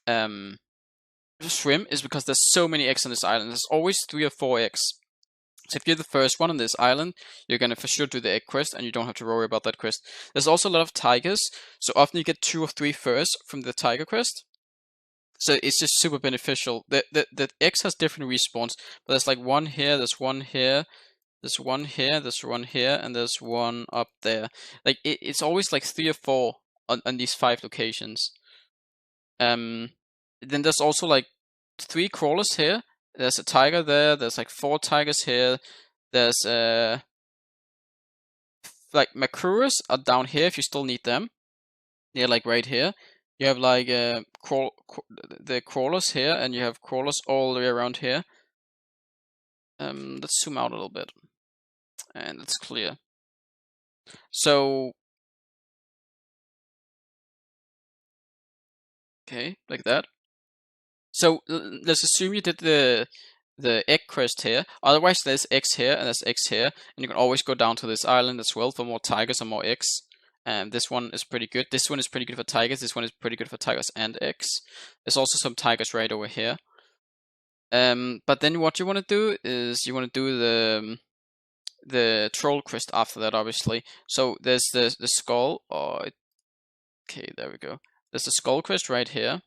swim is because there's so many eggs on this island. There's always 3 or 4 eggs. So if you're the first one on this island, you're gonna for sure do the egg quest, and you don't have to worry about that quest. There's also a lot of tigers, so often you get 2 or 3 furs from the tiger quest. So it's just super beneficial. The eggs has different respawns, but there's like one here, there's one here, there's one here, there's one here, and there's one up there. Like it's always like 3 or 4 on these 5 locations. Then there's also like 3 crawlers here. There's a tiger there. There's like 4 tigers here. There's like Makuras are down here if you still need them. They're like right here. You have like the crawlers here, and you have crawlers all the way around here. Let's zoom out a little bit, and it's clear. So, okay, like that. So let's assume you did the egg quest here. Otherwise, there's eggs here and there's eggs here, and you can always go down to this island as well for more tigers and more eggs. This one is pretty good. This one is pretty good for tigers. This one is pretty good for tigers and eggs. There's also some tigers right over here. But then what you want to do is you want to do the troll quest after that, obviously. So there's the skull. Okay, there we go. There's the skull quest right here.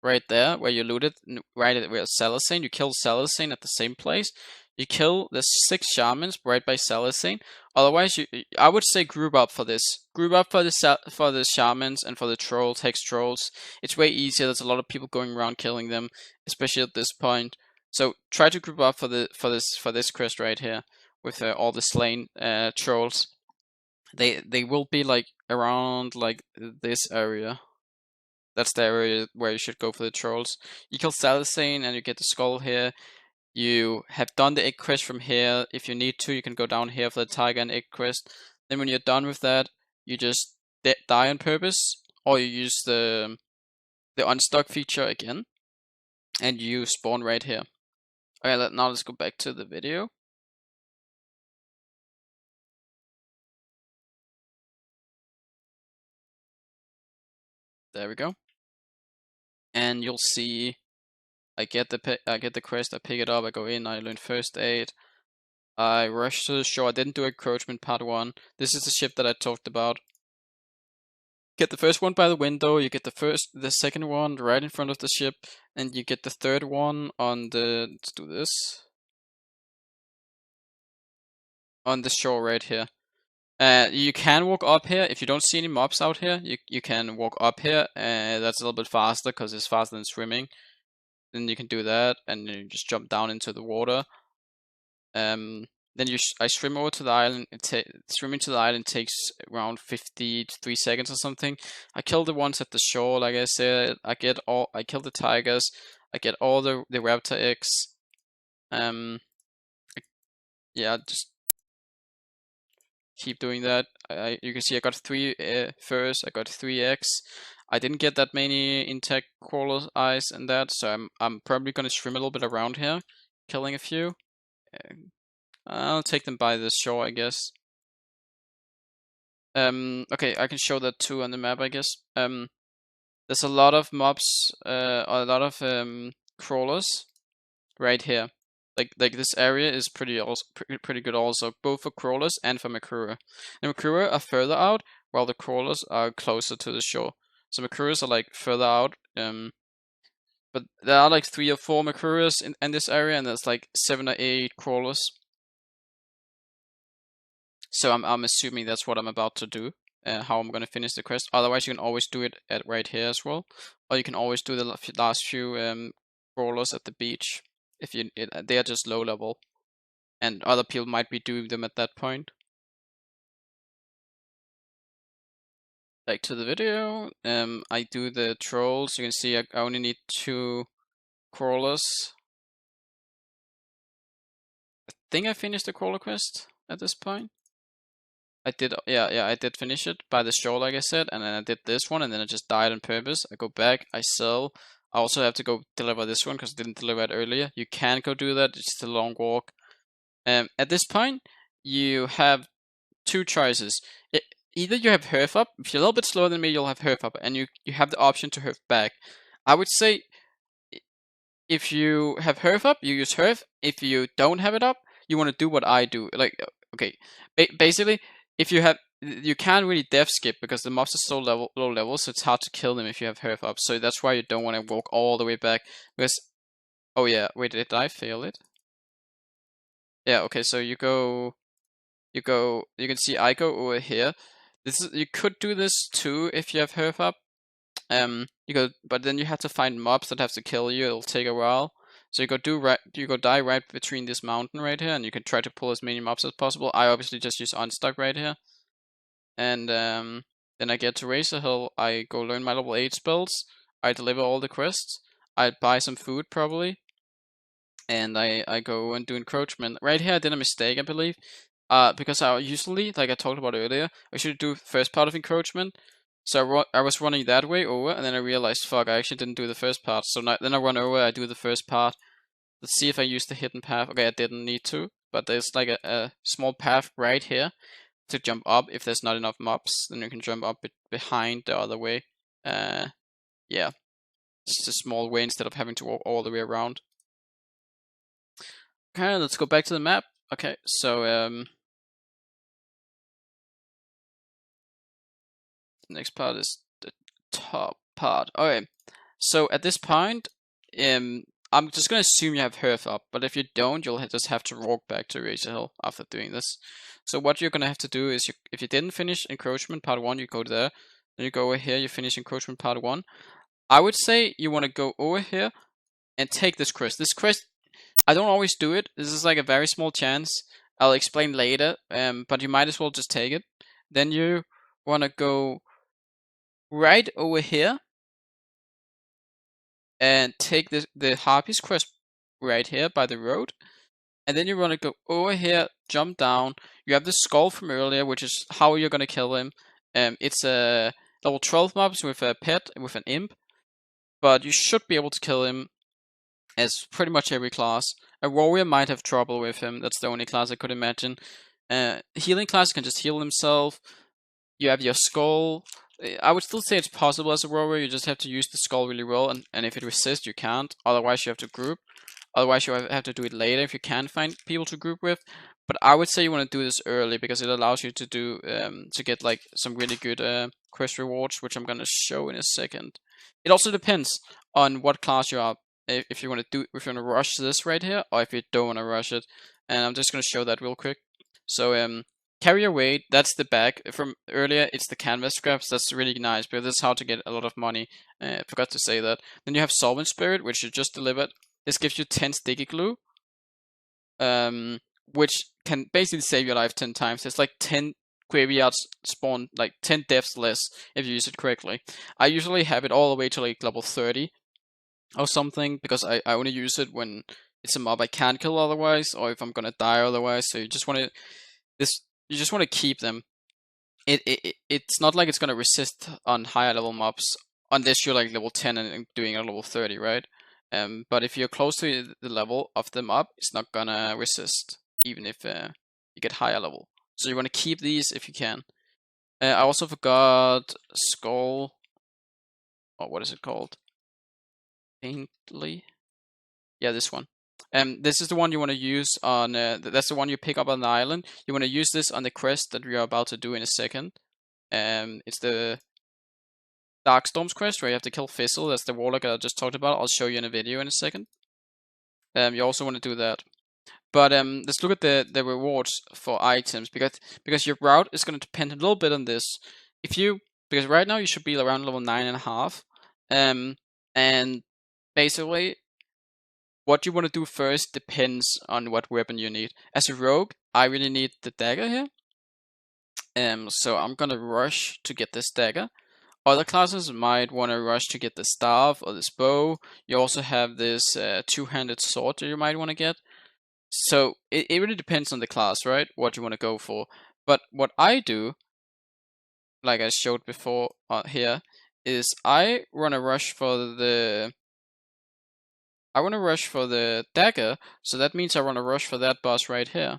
Right there, where you looted, right at where Salazane. You kill Salazane at the same place. You kill the 6 shamans right by Salazane. Otherwise, I would say group up for this. Group up for the shamans and for the trolls, hex trolls. It's way easier. There's a lot of people going around killing them, especially at this point. So try to group up for this quest right here with all the slain trolls. They will be like around like this area. That's the area where you should go for the trolls. You kill Salazane and you get the skull here. You have done the egg quest from here. If you need to, you can go down here for the tiger and egg quest. Then when you're done with that, you just die on purpose, or you use the Unstuck feature again, and you spawn right here. Okay, now let's go back to the video. There we go. And you'll see I get the quest, I pick it up, I go in, I learn first aid. I rushed to the shore. I didn't do encroachment part 1. This is the ship that I talked about. Get the first one by the window, you get the second one right in front of the ship, and you get the third one on the, let's do this, on the shore right here. You can walk up here. If you don't see any mobs out here, you can walk up here, that's a little bit faster because it's faster than swimming. Then you can do that, and you just jump down into the water. Then I swim over to the island. Swimming to the island takes around 53 seconds or something. I kill the ones at the shore, like I said. I kill the tigers. I get all the raptor eggs. Yeah, just keep doing that. You can see I got 3 furs. I got 3 eggs. I didn't get that many intact crawler eyes and that, so I'm probably gonna swim a little bit around here, killing a few. I'll take them by the shore, I guess. Okay, I can show that too on the map, I guess. There's a lot of mobs, a lot of crawlers right here. Like this area is pretty good also, both for crawlers and for Makura. The Makura are further out, while the crawlers are closer to the shore. So Makuras are like further out, but there are like 3 or 4 Makuras in this area, and there's like 7 or 8 crawlers. So I'm assuming that's what I'm about to do, how I'm gonna finish the quest. Otherwise, you can always do it at right here as well, or you can always do the last few crawlers at the beach if they are just low level, and other people might be doing them at that point. Back to the video. I do the trolls. You can see I only need 2 crawlers. I think I finished the crawler quest at this point. I did, yeah, I did finish it by the shore, like I said, and then I did this one, and then I just died on purpose. I go back, I sell, I also have to go deliver this one because I didn't deliver it earlier. You can go do that. It's just a long walk. At this point, you have two choices. Either you have Herf up. If you're a little bit slower than me, you'll have Herf up, and you have the option to Herf back. I would say if you have Herf up, you use Herf. If you don't have it up, you want to do what I do. Like, okay, basically, if you have, you can't really def skip because the mobs are so low level, so it's hard to kill them if you have Herf up. So that's why you don't want to walk all the way back. Because, oh yeah, wait, did I fail it? Yeah, okay, so you can see I go over here. You could do this too if you have Herf up. But then you have to find mobs that have to kill you. It'll take a while. So you go die right between this mountain right here, and you can try to pull as many mobs as possible. I obviously just use Unstuck right here, and then I get to Razor Hill. I go learn my level 8 spells. I deliver all the quests. I buy some food probably, and I go and do encroachment. Right here I did a mistake, I believe. Because I usually, like I talked about earlier, I should do first part of encroachment. So I was running that way over, and then I realized, fuck, I actually didn't do the first part. So then I run over, I do the first part. Let's see if I use the hidden path. Okay, I didn't need to, but there's like a small path right here to jump up if there's not enough mobs. Then you can jump up behind the other way. Yeah, it's just a small way instead of having to walk all the way around. Okay, let's go back to the map. Okay, so the next part is the top part. Okay, so at this point, I'm just gonna assume you have Herf up, but if you don't, you'll just have to walk back to Razor Hill after doing this. So what you're gonna have to do is, if you didn't finish Encroachment Part 1, you go there, then you go over here, you finish Encroachment Part 1. I would say you want to go over here and take this quest. This quest, I don't always do it. This is like a very small chance. I'll explain later, but you might as well just take it. Then you want to go right over here and take the Harpies quest right here by the road. And then you want to go over here, jump down. You have the skull from earlier, which is how you're going to kill him. It's a level 12 mobs with a pet, with an imp. But you should be able to kill him as pretty much every class. A warrior might have trouble with him. That's the only class I could imagine. Healing class can just heal himself. You have your skull. I would still say it's possible as a warrior. You just have to use the skull really well, and if it resists, you can't. Otherwise, you have to group. Otherwise, you have to do it later if you can find people to group with. But I would say you want to do this early because it allows you to do to get like some really good quest rewards, which I'm gonna show in a second. It also depends on what class you are. If you want to rush this right here, or if you don't want to rush it. And I'm just gonna show that real quick. So carry your weight. That's the bag from earlier. It's the canvas scraps. That's really nice because this is how to get a lot of money. I forgot to say that. Then you have Solvent Spirit, which you just delivered. This gives you 10 sticky glue, which can basically save your life 10 times. It's like 10 graveyards spawn, like 10 deaths less if you use it correctly. I usually have it all the way to like level 30 or something because I only use it when it's a mob I can't kill otherwise, or if I'm gonna die otherwise. So you just want to keep them. It's not like it's gonna resist on higher level mobs unless you're like level 10 and doing a level 30, right? But if you're close to the level of the mob, it's not gonna resist, even if you get higher level. So you want to keep these if you can. I also forgot Skull. Oh, what is it called? Faintly. Yeah, this one. This is the one you want to use on. That's the one you pick up on the island. You want to use this on the quest that we are about to do in a second. It's the Darkstorm's quest where you have to kill Fizzle. That's the warlock I just talked about. I'll show you in a video in a second. You also want to do that. But let's look at the rewards for items because your route is going to depend a little bit on this. Because right now you should be around level 9.5, and basically what you want to do first depends on what weapon you need. As a rogue, I really need the dagger here. So I'm gonna rush to get this dagger. Other classes might want to rush to get the staff or this bow. You also have this two-handed sword that you might want to get. So it really depends on the class, right? What you want to go for. But what I do, like I showed before here, is I run a rush for the I want to rush for the dagger, so that means I want to rush for that boss right here.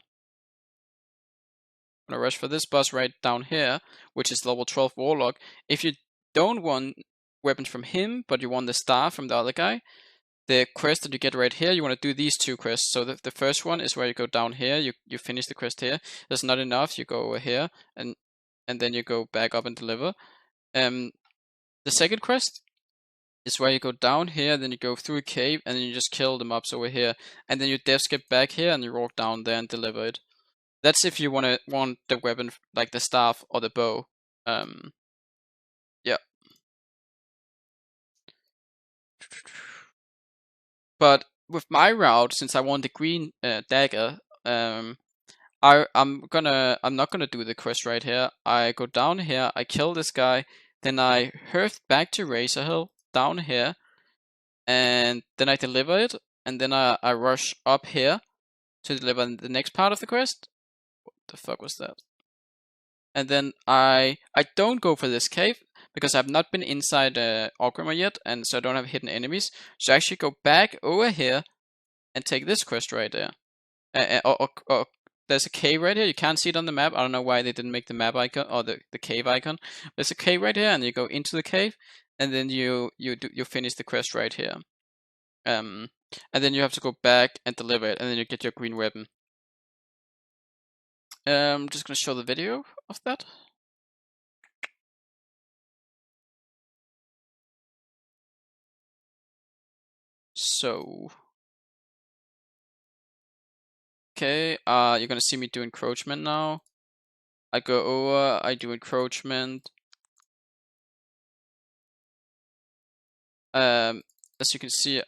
I'm gonna rush for this boss right down here, which is level 12 Warlock. If you don't want weapons from him, but you want the star from the other guy, the quest that you get right here, you want to do these two quests. So the first one is where you go down here, you finish the quest here. That's not enough, you go over here, and then you go back up and deliver. The second quest is where you go down here, then you go through a cave, and then you just kill the mobs over here, and then you dev skip back here, and you walk down there and deliver it. That's if you want the weapon like the staff or the bow. Yeah. But with my route, since I want the green dagger, I'm not gonna do the quest right here. I go down here, I kill this guy, then I hurf back to Razor Hill down here, and then I deliver it, and then I rush up here to deliver the next part of the quest. What the fuck was that? And then I don't go for this cave because I've not been inside Aughrim yet, and so I don't have hidden enemies. So I actually go back over here and take this quest right there. Or there's a cave right here. You can't see it on the map. I don't know why they didn't make the map icon or the cave icon. There's a cave right here, and you go into the cave, and then you finish the quest right here. And then you have to go back and deliver it, and then you get your green weapon. I'm just gonna show the video of that. So, okay, you're gonna see me do encroachment now. I go over, I do encroachment. As you can see,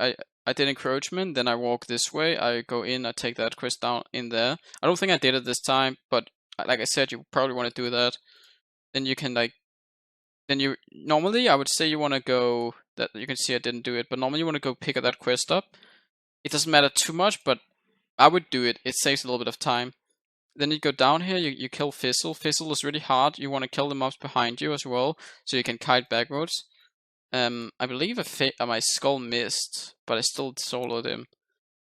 I did encroachment, then I walk this way, I go in, I take that quest down in there. I don't think I did it this time, but like I said, you probably want to do that. Then you can normally I would say you want to go, that you can see I didn't do it, but normally you want to go pick that quest up. It doesn't matter too much, but I would do it. It saves a little bit of time. Then you go down here, you kill Fizzle. Fizzle is really hard. You want to kill the mobs behind you as well, so you can kite backwards. I believe my skull missed, but I still soloed him.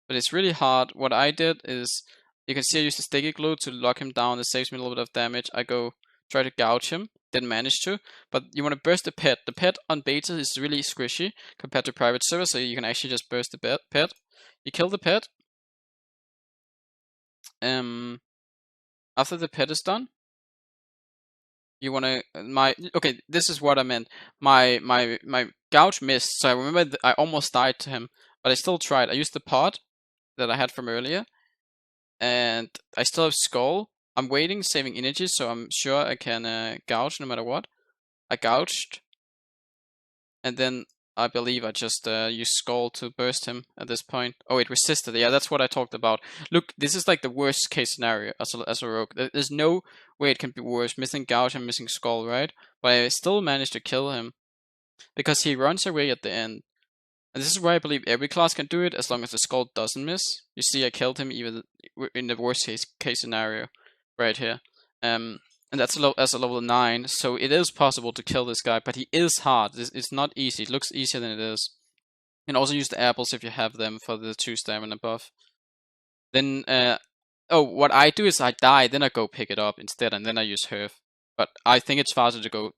But it's really hard. What I did is, you can see I used the sticky glue to lock him down. It saves me a little bit of damage. I go try to gouge him. Didn't manage to. But you want to burst the pet. The pet on beta is really squishy compared to private server, so you can actually just burst the pet. You kill the pet. After the pet is done, you wanna okay, this is what I meant. My gouge missed, so I remember I almost died to him, but I still tried. I used the pot that I had from earlier, and I still have skull. I'm waiting, saving energy, so I'm sure I can gouge no matter what. I gouged, and then I believe I just used skull to burst him at this point. Oh, it resisted. Yeah, that's what I talked about. Look, this is like the worst case scenario as a rogue. There's no way it can be worse. Missing gouge and missing skull, right? But I still managed to kill him because he runs away at the end. And this is why I believe every class can do it as long as the skull doesn't miss. You see, I killed him even in the worst case scenario, right here. And that's a level 9, so it is possible to kill this guy, but he is hard. It's not easy. It looks easier than it is. You can also use the apples if you have them for the 2 stamina buff. Then, oh, what I do is I die, then I go pick it up instead, and then I use Herf. But I think it's faster to go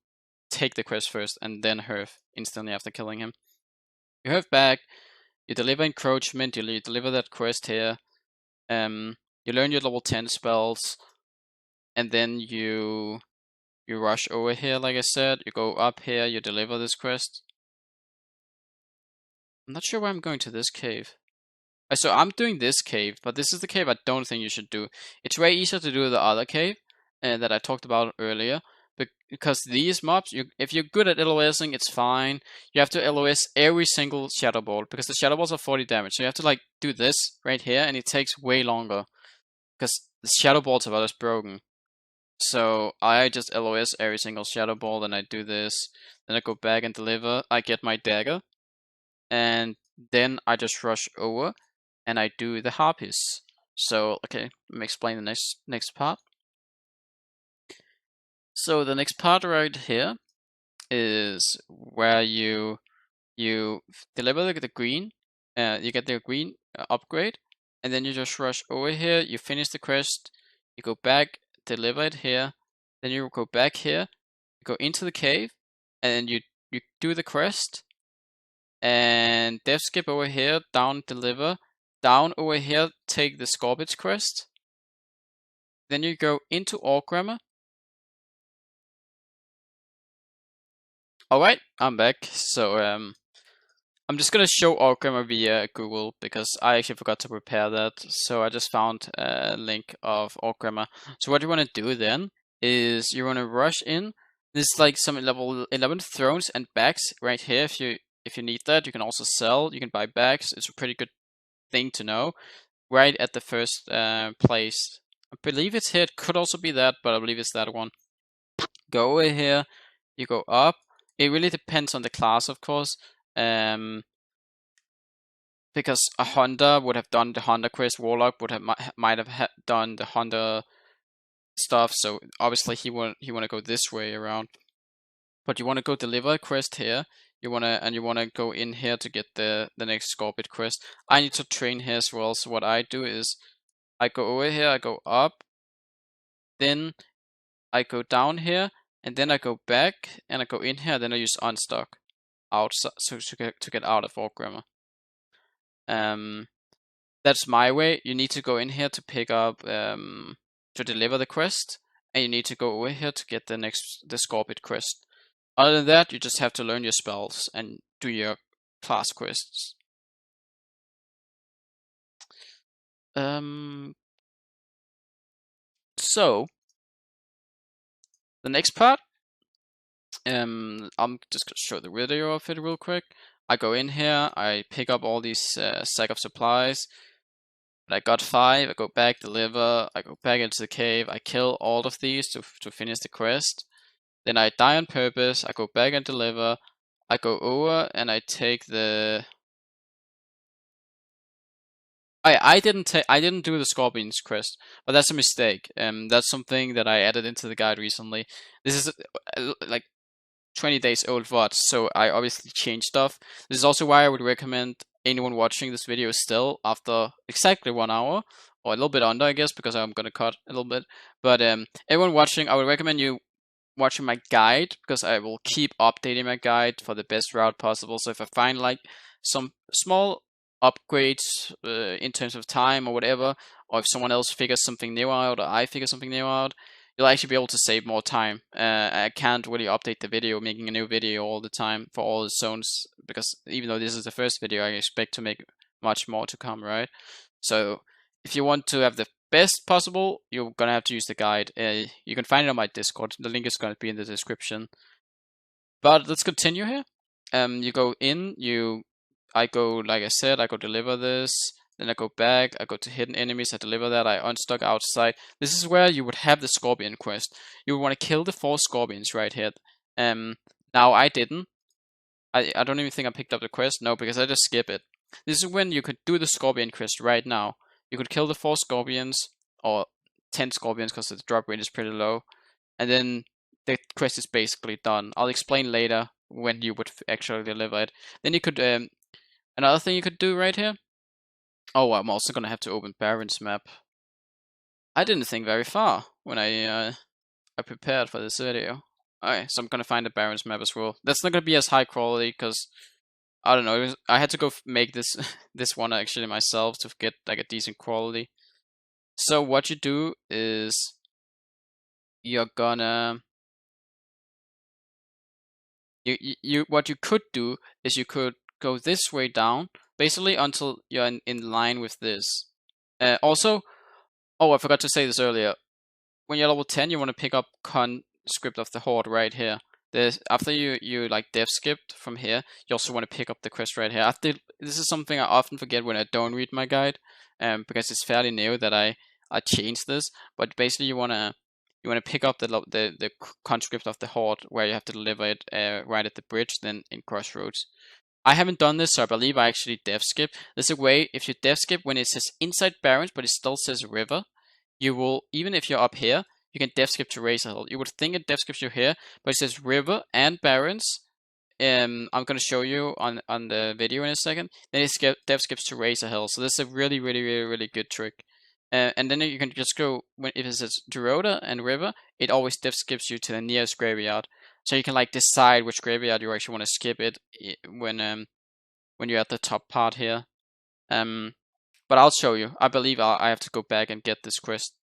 take the quest first, and then Herf instantly after killing him. You Herf back, you deliver encroachment, you deliver that quest here, you learn your level 10 spells, and then you rush over here, like I said, you go up here, you deliver this quest. I'm not sure why I'm going to this cave. So I'm doing this cave, but this is the cave I don't think you should do. It's way easier to do the other cave that I talked about earlier, because these mobs, if you're good at LOSing, it's fine. You have to LOS every single Shadow Ball, because the Shadow Balls are 40 damage, so you have to like do this right here, and it takes way longer, because the Shadow Balls are just broken. So I just LOS every single Shadow Ball, then I do this, then I go back and deliver, I get my dagger, and then I just rush over, and I do the Harpies. So, okay, let me explain the next part. So the next part right here is where you deliver the green, you get the green upgrade, and then you just rush over here, you finish the quest, you go back, deliver it here, then you go back here, you go into the cave, and you do the quest, and dev skip over here, down deliver, down over here, take the Scorpids quest, then you go into Aughrim. Alright, I'm back. So I'm just gonna show Aughrim via Google because I actually forgot to prepare that. So I just found a link of Aughrim. So what you want to do then is you want to rush in. There's like some level 11 thrones and bags right here. If you need that, you can also sell. You can buy bags. It's a pretty good thing to know. Right at the first place. I believe it's here. It could also be that, but I believe it's that one. Go over here. You go up. It really depends on the class, of course. Because a hunter would have done the hunter quest, warlock would have might have done the hunter stuff. So obviously he want to go this way around. But you want to go deliver a quest here. You want to go in here to get the next Scorpid quest. I need to train here as well. So what I do is I go over here, I go up, then I go down here, and then I go back and I go in here. Then I use Unstuck out so to get out of Aughrim. That's my way. You need to go in here to pick up to deliver the quest, and you need to go over here to get the Scorpid quest. Other than that, you just have to learn your spells and do your class quests. So the next part, I'm just gonna show the video of it real quick. I go in here, I pick up all these sack of supplies. I got 5, I go back, deliver, I go back into the cave, I kill all of these to finish the quest. Then I die on purpose, I go back and deliver, I go over and I take the... I didn't do the Scorpions quest, but that's a mistake. That's something that I added into the guide recently. This is like 20 days old VOD, so I obviously changed stuff. This is also why I would recommend anyone watching this video still after exactly 1 hour, or a little bit under, I guess, because I'm gonna cut a little bit. But everyone watching, I would recommend you watching my guide, because I will keep updating my guide for the best route possible. So if I find like some small upgrades in terms of time or whatever, or if someone else figures something new out, or I figure something new out, you'll actually be able to save more time. I can't really update the video, making a new video all the time for all the zones, because even though this is the first video, I expect to make much more to come, right? So if you want to have the best possible, you're gonna have to use the guide. You can find it on my Discord. The link is gonna be in the description. But let's continue here. You go in, I go, like I said, I go deliver this, then I go back, I go to hidden enemies, I deliver that, I unstuck outside. This is where you would have the Scorpion quest. You would want to kill the 4 Scorpions right here. Now I didn't. I don't even think I picked up the quest. No, because I just skip it. This is when you could do the Scorpion quest right now. You could kill the 4 Scorpions, or 10 Scorpions, because the drop rate is pretty low. And then the quest is basically done. I'll explain later when you would actually deliver it. Then you could, another thing you could do right here. Oh, I'm also gonna have to open Barrens map. I didn't think very far when I prepared for this video. Alright, so I'm gonna find the Barrens map as well. That's not gonna be as high quality, because I don't know, I had to go make this this one actually myself to get like a decent quality. So what you do is you're gonna what you could do is you could go this way down, basically until you're in line with this. Also, oh, I forgot to say this earlier. When you're level 10, you want to pick up Conscript of the Horde right here. After you like dev skipped from here, you also want to pick up the quest right here. This is something I often forget when I don't read my guide, because it's fairly new that I changed this. But basically, you wanna pick up the Conscript of the Horde, where you have to deliver it right at the bridge, then in Crossroads. I haven't done this, so I believe I actually dev skip. There's a way, if you dev skip when it says inside Barrens, but it still says river, you will, even if you're up here, you can dev skip to Razor Hill. You would think it dev skips you here, but it says river and Barrens I'm gonna show you on the video in a second. Then it dev skips to Razor Hill. So this is a really good trick. And then you can just go if it says Durotar and River, it always dev skips you to the nearest graveyard. So you can like decide which graveyard you actually want to skip it when you're at the top part here. But I'll show you. I believe I have to go back and get this quest.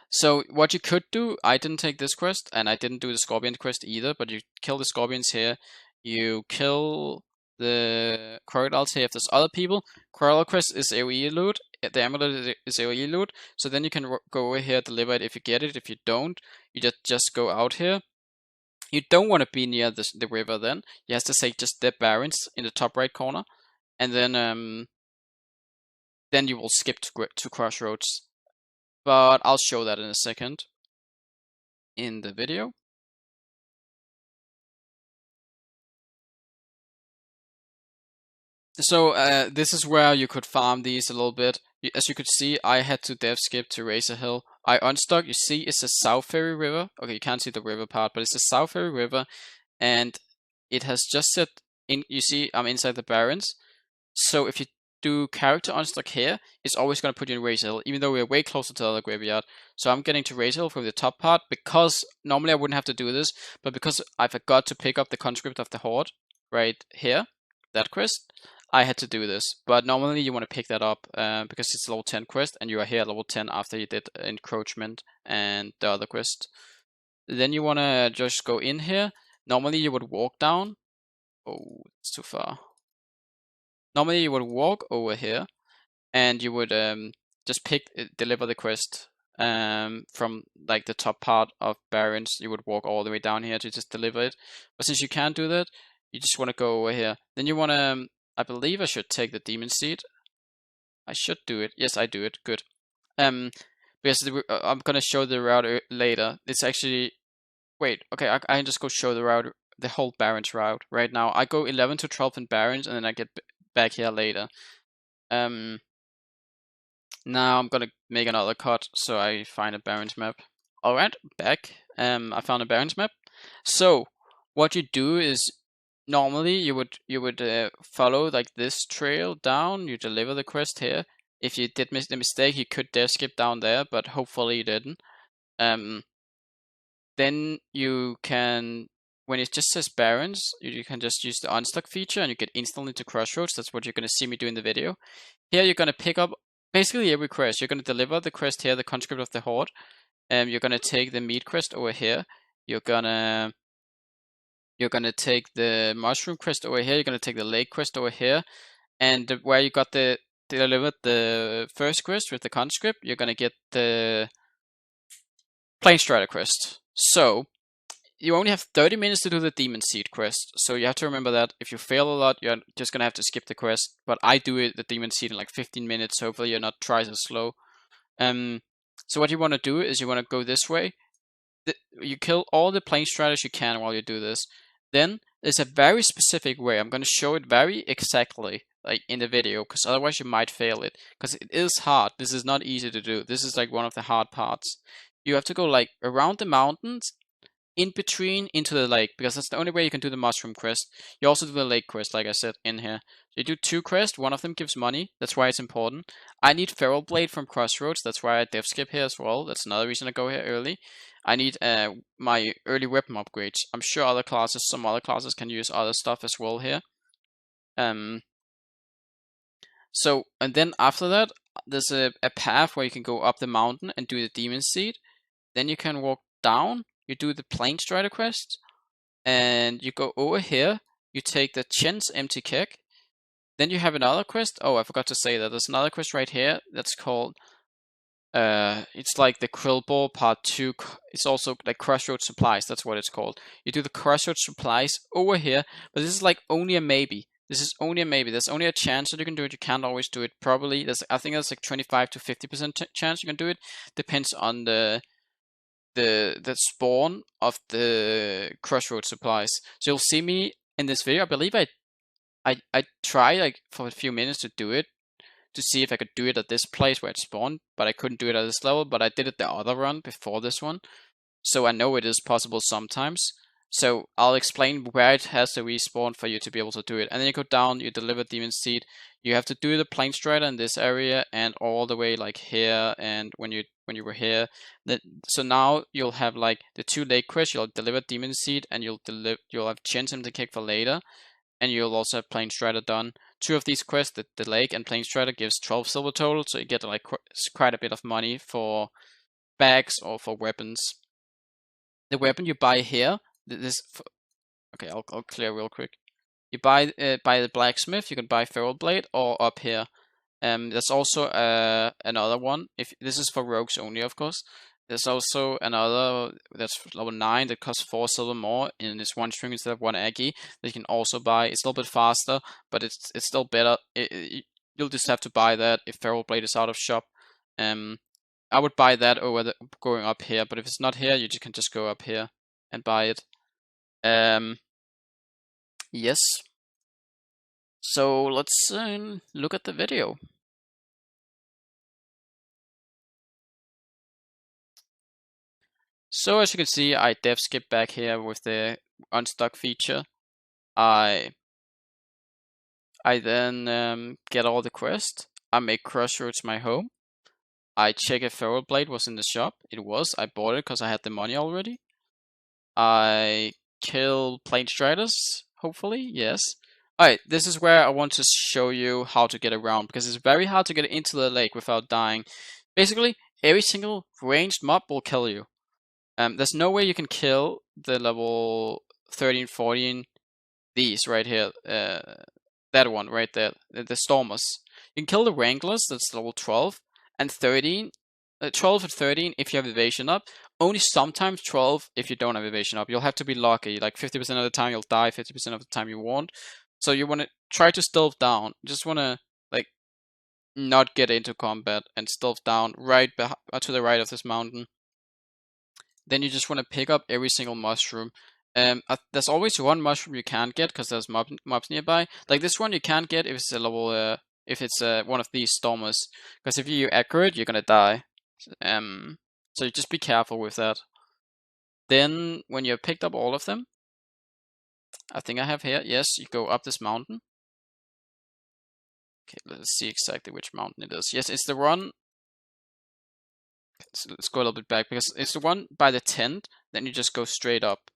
So what you could do, I didn't take this quest, and I didn't do the Scorpion quest either, but you kill the Scorpions here, you kill the Crocodiles here if there's other people. Crocodile quest is AoE loot, the Amulet is AoE loot, so then you can go over here, deliver it if you get it. If you don't, you just go out here. You don't want to be near the river then. You have to say just the Barrens in the top right corner, and then you will skip to Crossroads. But I'll show that in a second in the video. So this is where you could farm these a little bit. As you could see, I had to dev skip to Razor Hill. I unstuck. You see, it's a South Ferry River. Okay, you can't see the river part, but it's a South Ferry River, and it has just set in. You see, I'm inside the Barrens. So if you do character unstuck here, it's always going to put you in Razor Hill, even though we're way closer to the other graveyard. So I'm getting to Razor Hill from the top part because normally I wouldn't have to do this, but because I forgot to pick up the conscript of the Horde right here, that quest, I had to do this. But normally you want to pick that up because it's a level 10 quest, and you are here at level 10 after you did encroachment and the other quest. Then you want to just go in here. Normally you would walk down. Oh, it's too far. Normally you would walk over here, and you would just deliver the quest from like the top part of Barrens. You would walk all the way down here to just deliver it. But since you can't do that, you just want to go over here. Then you want to, I believe I should take the Demon Seed. I should do it. Yes, I do it. Good. Because I'm gonna show the route later. It's actually, wait, okay, I can just go show the route, the whole Barrens route right now. I go 11 to 12 in Barrens, and then I get back here later. Now I'm gonna make another cut so I find a Barrens map. Alright, back. I found a Barrens map. So what you do is normally you would follow like this trail down. You deliver the quest here. If you did miss the mistake, you could dare skip down there, but hopefully you didn't. Then you can, when it just says Barrens, you can just use the Unstuck feature and you get instantly to Crossroads. That's what you're going to see me do in the video. Here you're going to pick up basically every quest. You're going to deliver the quest here, the Conscript of the Horde. You're going to take the meat quest over here. You're going to take the mushroom quest over here. You're going to take the lake quest over here. And where you got delivered the first quest with the Conscript, you're going to get the Plane Strider quest. So you only have 30 minutes to do the Demon Seed quest, so you have to remember that. If you fail a lot, you're just gonna have to skip the quest. But I do the Demon Seed in like 15 minutes. So hopefully you're not twice as slow. So what you want to do is you want to go this way. You kill all the Plane Striders you can while you do this. Then there's a very specific way. I'm gonna show it very exactly, like in the video, because otherwise you might fail it. Because it is hard. This is not easy to do. This is like one of the hard parts. You have to go like around the mountains, in between into the lake, because that's the only way you can do the mushroom quest. You also do the lake quest, like I said in here. So you do 2 quests, one of them gives money, that's why it's important. I need Feral Blade from Crossroads, that's why I dev skip here as well. That's another reason I go here early. I need my early weapon upgrades. I'm sure some other classes can use other stuff as well here. So, and then after that, there's a path where you can go up the mountain and do the Demon Seed. Then you can walk down, you do the Plane Strider quest, and you go over here, you take the Chen's empty keg. Then you have another quest. Oh, I forgot to say that. There's another quest right here that's called, it's like the Krillball Part 2. It's also like Crossroads Supplies, that's what it's called. You do the Crossroads Supplies over here, but this is like only a maybe. This is only a maybe. There's only a chance that you can do it. You can't always do it. Probably, I think there's like 25 to 50% chance you can do it. Depends on the spawn of the Crossroads Supplies. So you'll see me in this video. I believe I tried like for a few minutes to do it, to see if I could do it at this place where it spawned, but I couldn't do it at this level. But I did it the other run before this one, so I know it is possible sometimes. So I'll explain where it has to respawn for you to be able to do it. And then you go down, you deliver Demon Seed. You have to do the Plane Strider in this area and all the way like here and when you were here. So now you'll have like the 2 lake quests. You'll deliver Demon Seed and you'll have Chance Him to Kick for later. And you'll also have Plane Strider done. 2 of these quests, the lake and Plane Strider, gives 12 silver total, so you get like quite a bit of money for bags or for weapons. The weapon you buy here, okay, I'll clear real quick. You buy the blacksmith. You can buy Feral Blade or up here. There's also another one. If this is for rogues only, of course. There's also another that's level 9 that costs 4 silver more, and it's 1 string instead of 1 Aggie that you can also buy. It's a little bit faster, but it's still better. You'll just have to buy that if Feral Blade is out of shop. I would buy that over going up here, but if it's not here, you can just go up here and buy it. Yes. So let's look at the video. So as you can see, I dev skip back here with the Unstuck feature. I then get all the quests. I make Crossroads my home. I check if Feral Blade was in the shop. It was. I bought it because I had the money already. I kill Plane Striders, hopefully, yes. Alright, this is where I want to show you how to get around, because it's very hard to get into the lake without dying. Basically, every single ranged mob will kill you. There's no way you can kill the level 13, 14, these right here, that one right there, the Stormers. You can kill the Wranglers, that's level 12, and 13, 12 and 13 if you have evasion up. Only sometimes 12 if you don't have evasion up. You'll have to be lucky, like 50% of the time you'll die, 50% of the time you won't. So you want to try to stealth down. You just want to like not get into combat and stealth down right to the right of this mountain. Then you just want to pick up every single mushroom. There's always one mushroom you can't get because there's mobs nearby. Like this one you can't get if it's a level if it's one of these Stormers, because if you aggro it, you're gonna die. So you just be careful with that. Then when you've picked up all of them, I think I have here, yes, you go up this mountain. Okay, let's see exactly which mountain it is. Yes, it's the one. So let's go a little bit back, because it's the one by the tent. Then you just go straight up,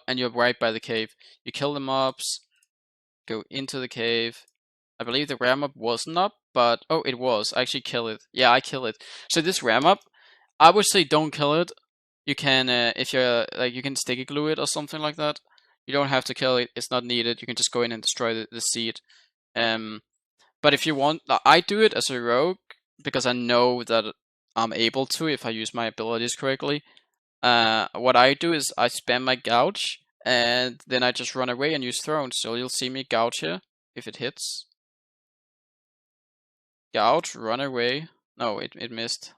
and you're right by the cave. You kill the mobs, go into the cave. I believe the ram up wasn't up, but oh, it was. I actually kill it. Yeah, I kill it. So this ram up, I would say don't kill it. You can, if you're like, you can sticky glue it or something like that. You don't have to kill it. It's not needed. You can just go in and destroy the seed. But if you want, I do it as a rogue because I know that I'm able to if I use my abilities correctly. What I do is I spam my gouge and then I just run away and use thrones. So you'll see me gouge here if it hits. Gouge, run away. No, it missed.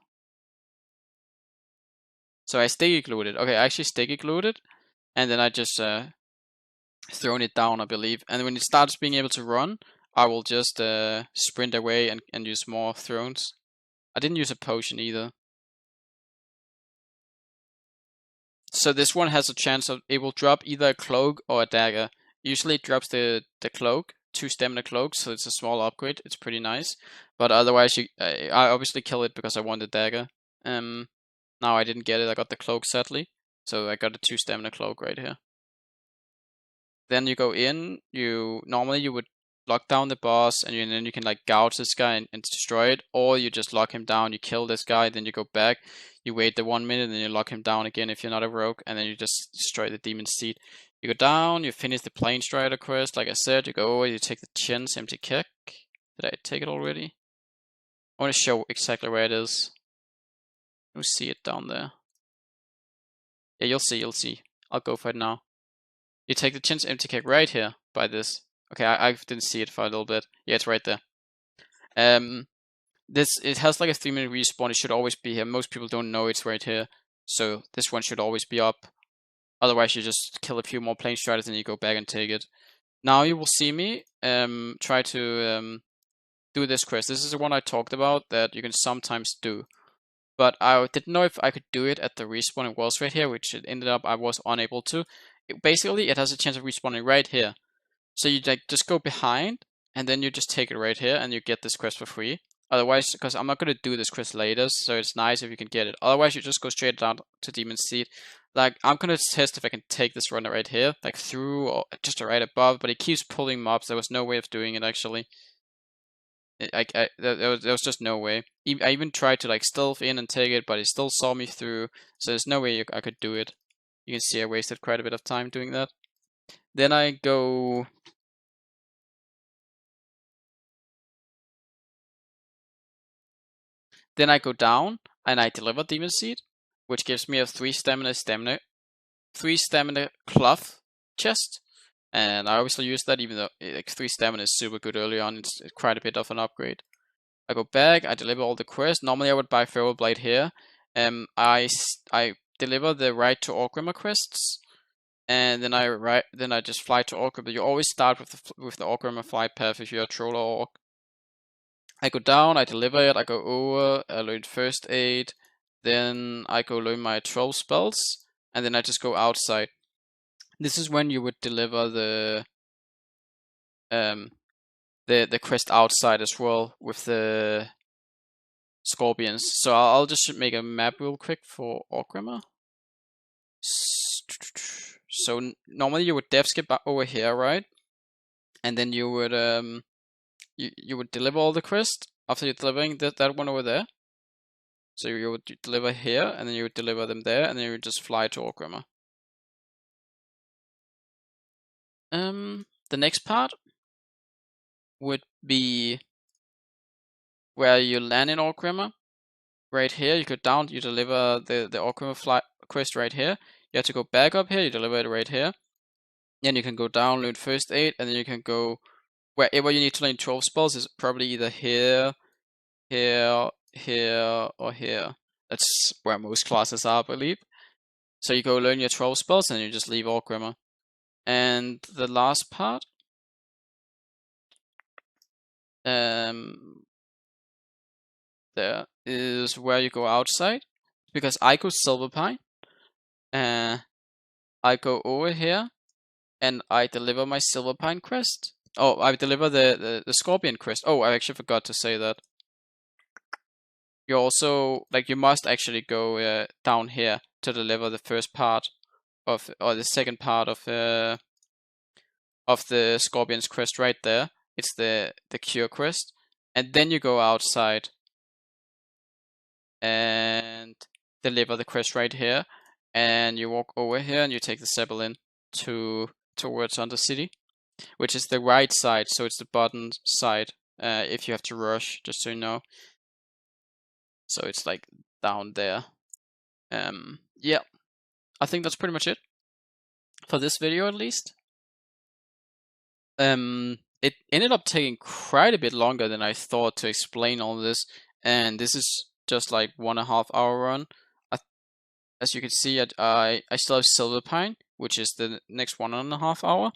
So I sticky glued it. Okay, I actually sticky glued it, and then I just thrown it down, I believe. And when it starts being able to run, I will just sprint away and use more thrones. I didn't use a potion either. So this one has a chance of, it will drop either a cloak or a dagger. Usually it drops the cloak, 2 stamina cloaks, so it's a small upgrade. It's pretty nice. But otherwise, I obviously kill it because I want the dagger. Now I didn't get it. I got the cloak sadly, so I got a 2 stamina cloak right here. Then you go in. Normally you would lock down the boss, and then you can like gouge this guy and destroy it, or you just lock him down. You kill this guy, then you go back. You wait the 1 minute, and then you lock him down again if you're not a rogue, and then you just destroy the demon seed. You go down. You finish the Plane Strider quest. Like I said, you go over. You take the Chin's empty kick. Did I take it already? I want to show exactly where it is. You see it down there. Yeah, you'll see. I'll go for it now. You take the Chin's empty kick right here by this. Okay, I didn't see it for a little bit. Yeah, it's right there. It has like a 3-minute respawn. It should always be here. Most people don't know it's right here, so this one should always be up. Otherwise, you just kill a few more Plane Striders and you go back and take it. Now you will see me try to do this quest. This is the one I talked about that you can sometimes do. but I didn't know if I could do it at the respawning walls right here, which it ended up I was unable to. Basically, it has a chance of respawning right here. So you like just go behind, and then you just take it right here, and you get this quest for free. Otherwise, because I'm not gonna do this quest later, so it's nice if you can get it. Otherwise, you just go straight down to Demon Seed. Like, I'm gonna test if I can take this runner right here, like through or just right above, but it keeps pulling mobs. There was no way of doing it actually. There was just no way. I even tried to like stealth in and take it, but it still saw me through. So there's no way I could do it. You can see I wasted quite a bit of time doing that. Then I go. Then I go down and I deliver Demon Seed, which gives me a 3 stamina cloth chest. And I obviously use that, even though like 3 stamina is super good early on. It's quite a bit of an upgrade. I go back, I deliver all the quests. Normally I would buy Feral Blade here. I deliver the Ride to Aughrim quests, and then I just fly to Aughrim. But you always start with the Aughrim flight path if you're a troll or orc. I go down, I deliver it, I go over, I learn first aid, then I go learn my 12 spells, and then I just go outside. This is when you would deliver the quest outside as well with the scorpions. So I'll just make a map real quick for Aughrim. So normally you would dev skip over here, right? And then you would you would deliver all the quests after you're delivering that one over there. So you would deliver here, and then you would deliver them there, and then you would just fly to Aughrim. The next part would be where you land in Aughrim. Right here, you go down, you deliver the Aughrim flight quest right here. You have to go back up here, you deliver it right here. Then you can go down, learn first aid, and then you can go wherever you need to learn 12 spells is probably either here, here, here, or here. That's where most classes are, I believe. So you go learn your 12 spells, and you just leave Aughrim. And the last part, there is where you go outside, because I go Silverpine. I go over here, and I deliver my Silverpine quest. Oh, I deliver the Scorpion quest. Oh, I actually forgot to say that. You also, like, you must actually go down here to deliver the first part of, or the second part of the Scorpion's quest right there. It's the cure quest. And then you go outside and deliver the quest right here. And you walk over here and you take the Zeppelin towards Undercity, which is the right side, so it's the bottom side if you have to rush, just so you know. So it's like down there. Yeah, I think that's pretty much it for this video, at least. It ended up taking quite a bit longer than I thought to explain all this, and this is just like 1.5 hour run. As you can see, I still have Silverpine, which is the next 1.5 hour.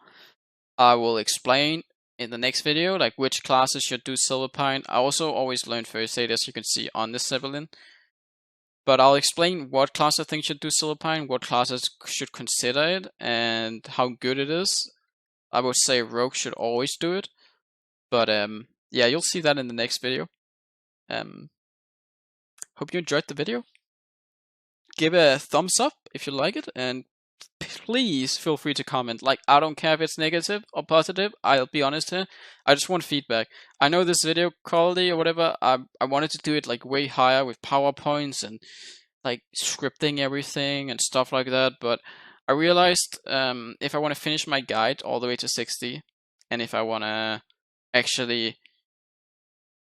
I will explain in the next video like which classes should do Silverpine. I also always learn first aid, as you can see on this Zeppelin. But I'll explain what class I think should do Silverpine, what classes should consider it, and how good it is. I would say Rogue should always do it. But yeah, you'll see that in the next video. Hope you enjoyed the video. Give a thumbs up if you like it, and please feel free to comment. Like, I don't care if it's negative or positive, I'll be honest here. I just want feedback. I know this video quality or whatever, I wanted to do it like way higher with PowerPoints and like scripting everything and stuff like that, but I realized if I want to finish my guide all the way to 60, and if I want to actually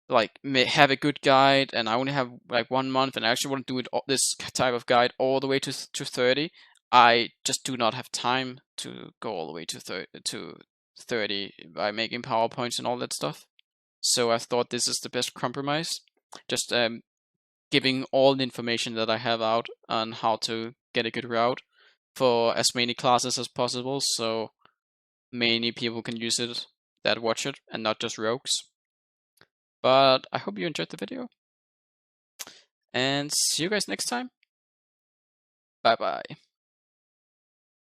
like have a good guide, and I only have like 1 month, and I actually want to do it this type of guide all the way to 30, I just do not have time to go all the way to 30 by making PowerPoints and all that stuff. So I thought this is the best compromise. Just giving all the information that I have out on how to get a good route for as many classes as possible, so many people can use it that watch it, and not just rogues. But I hope you enjoyed the video. and see you guys next time. Bye bye.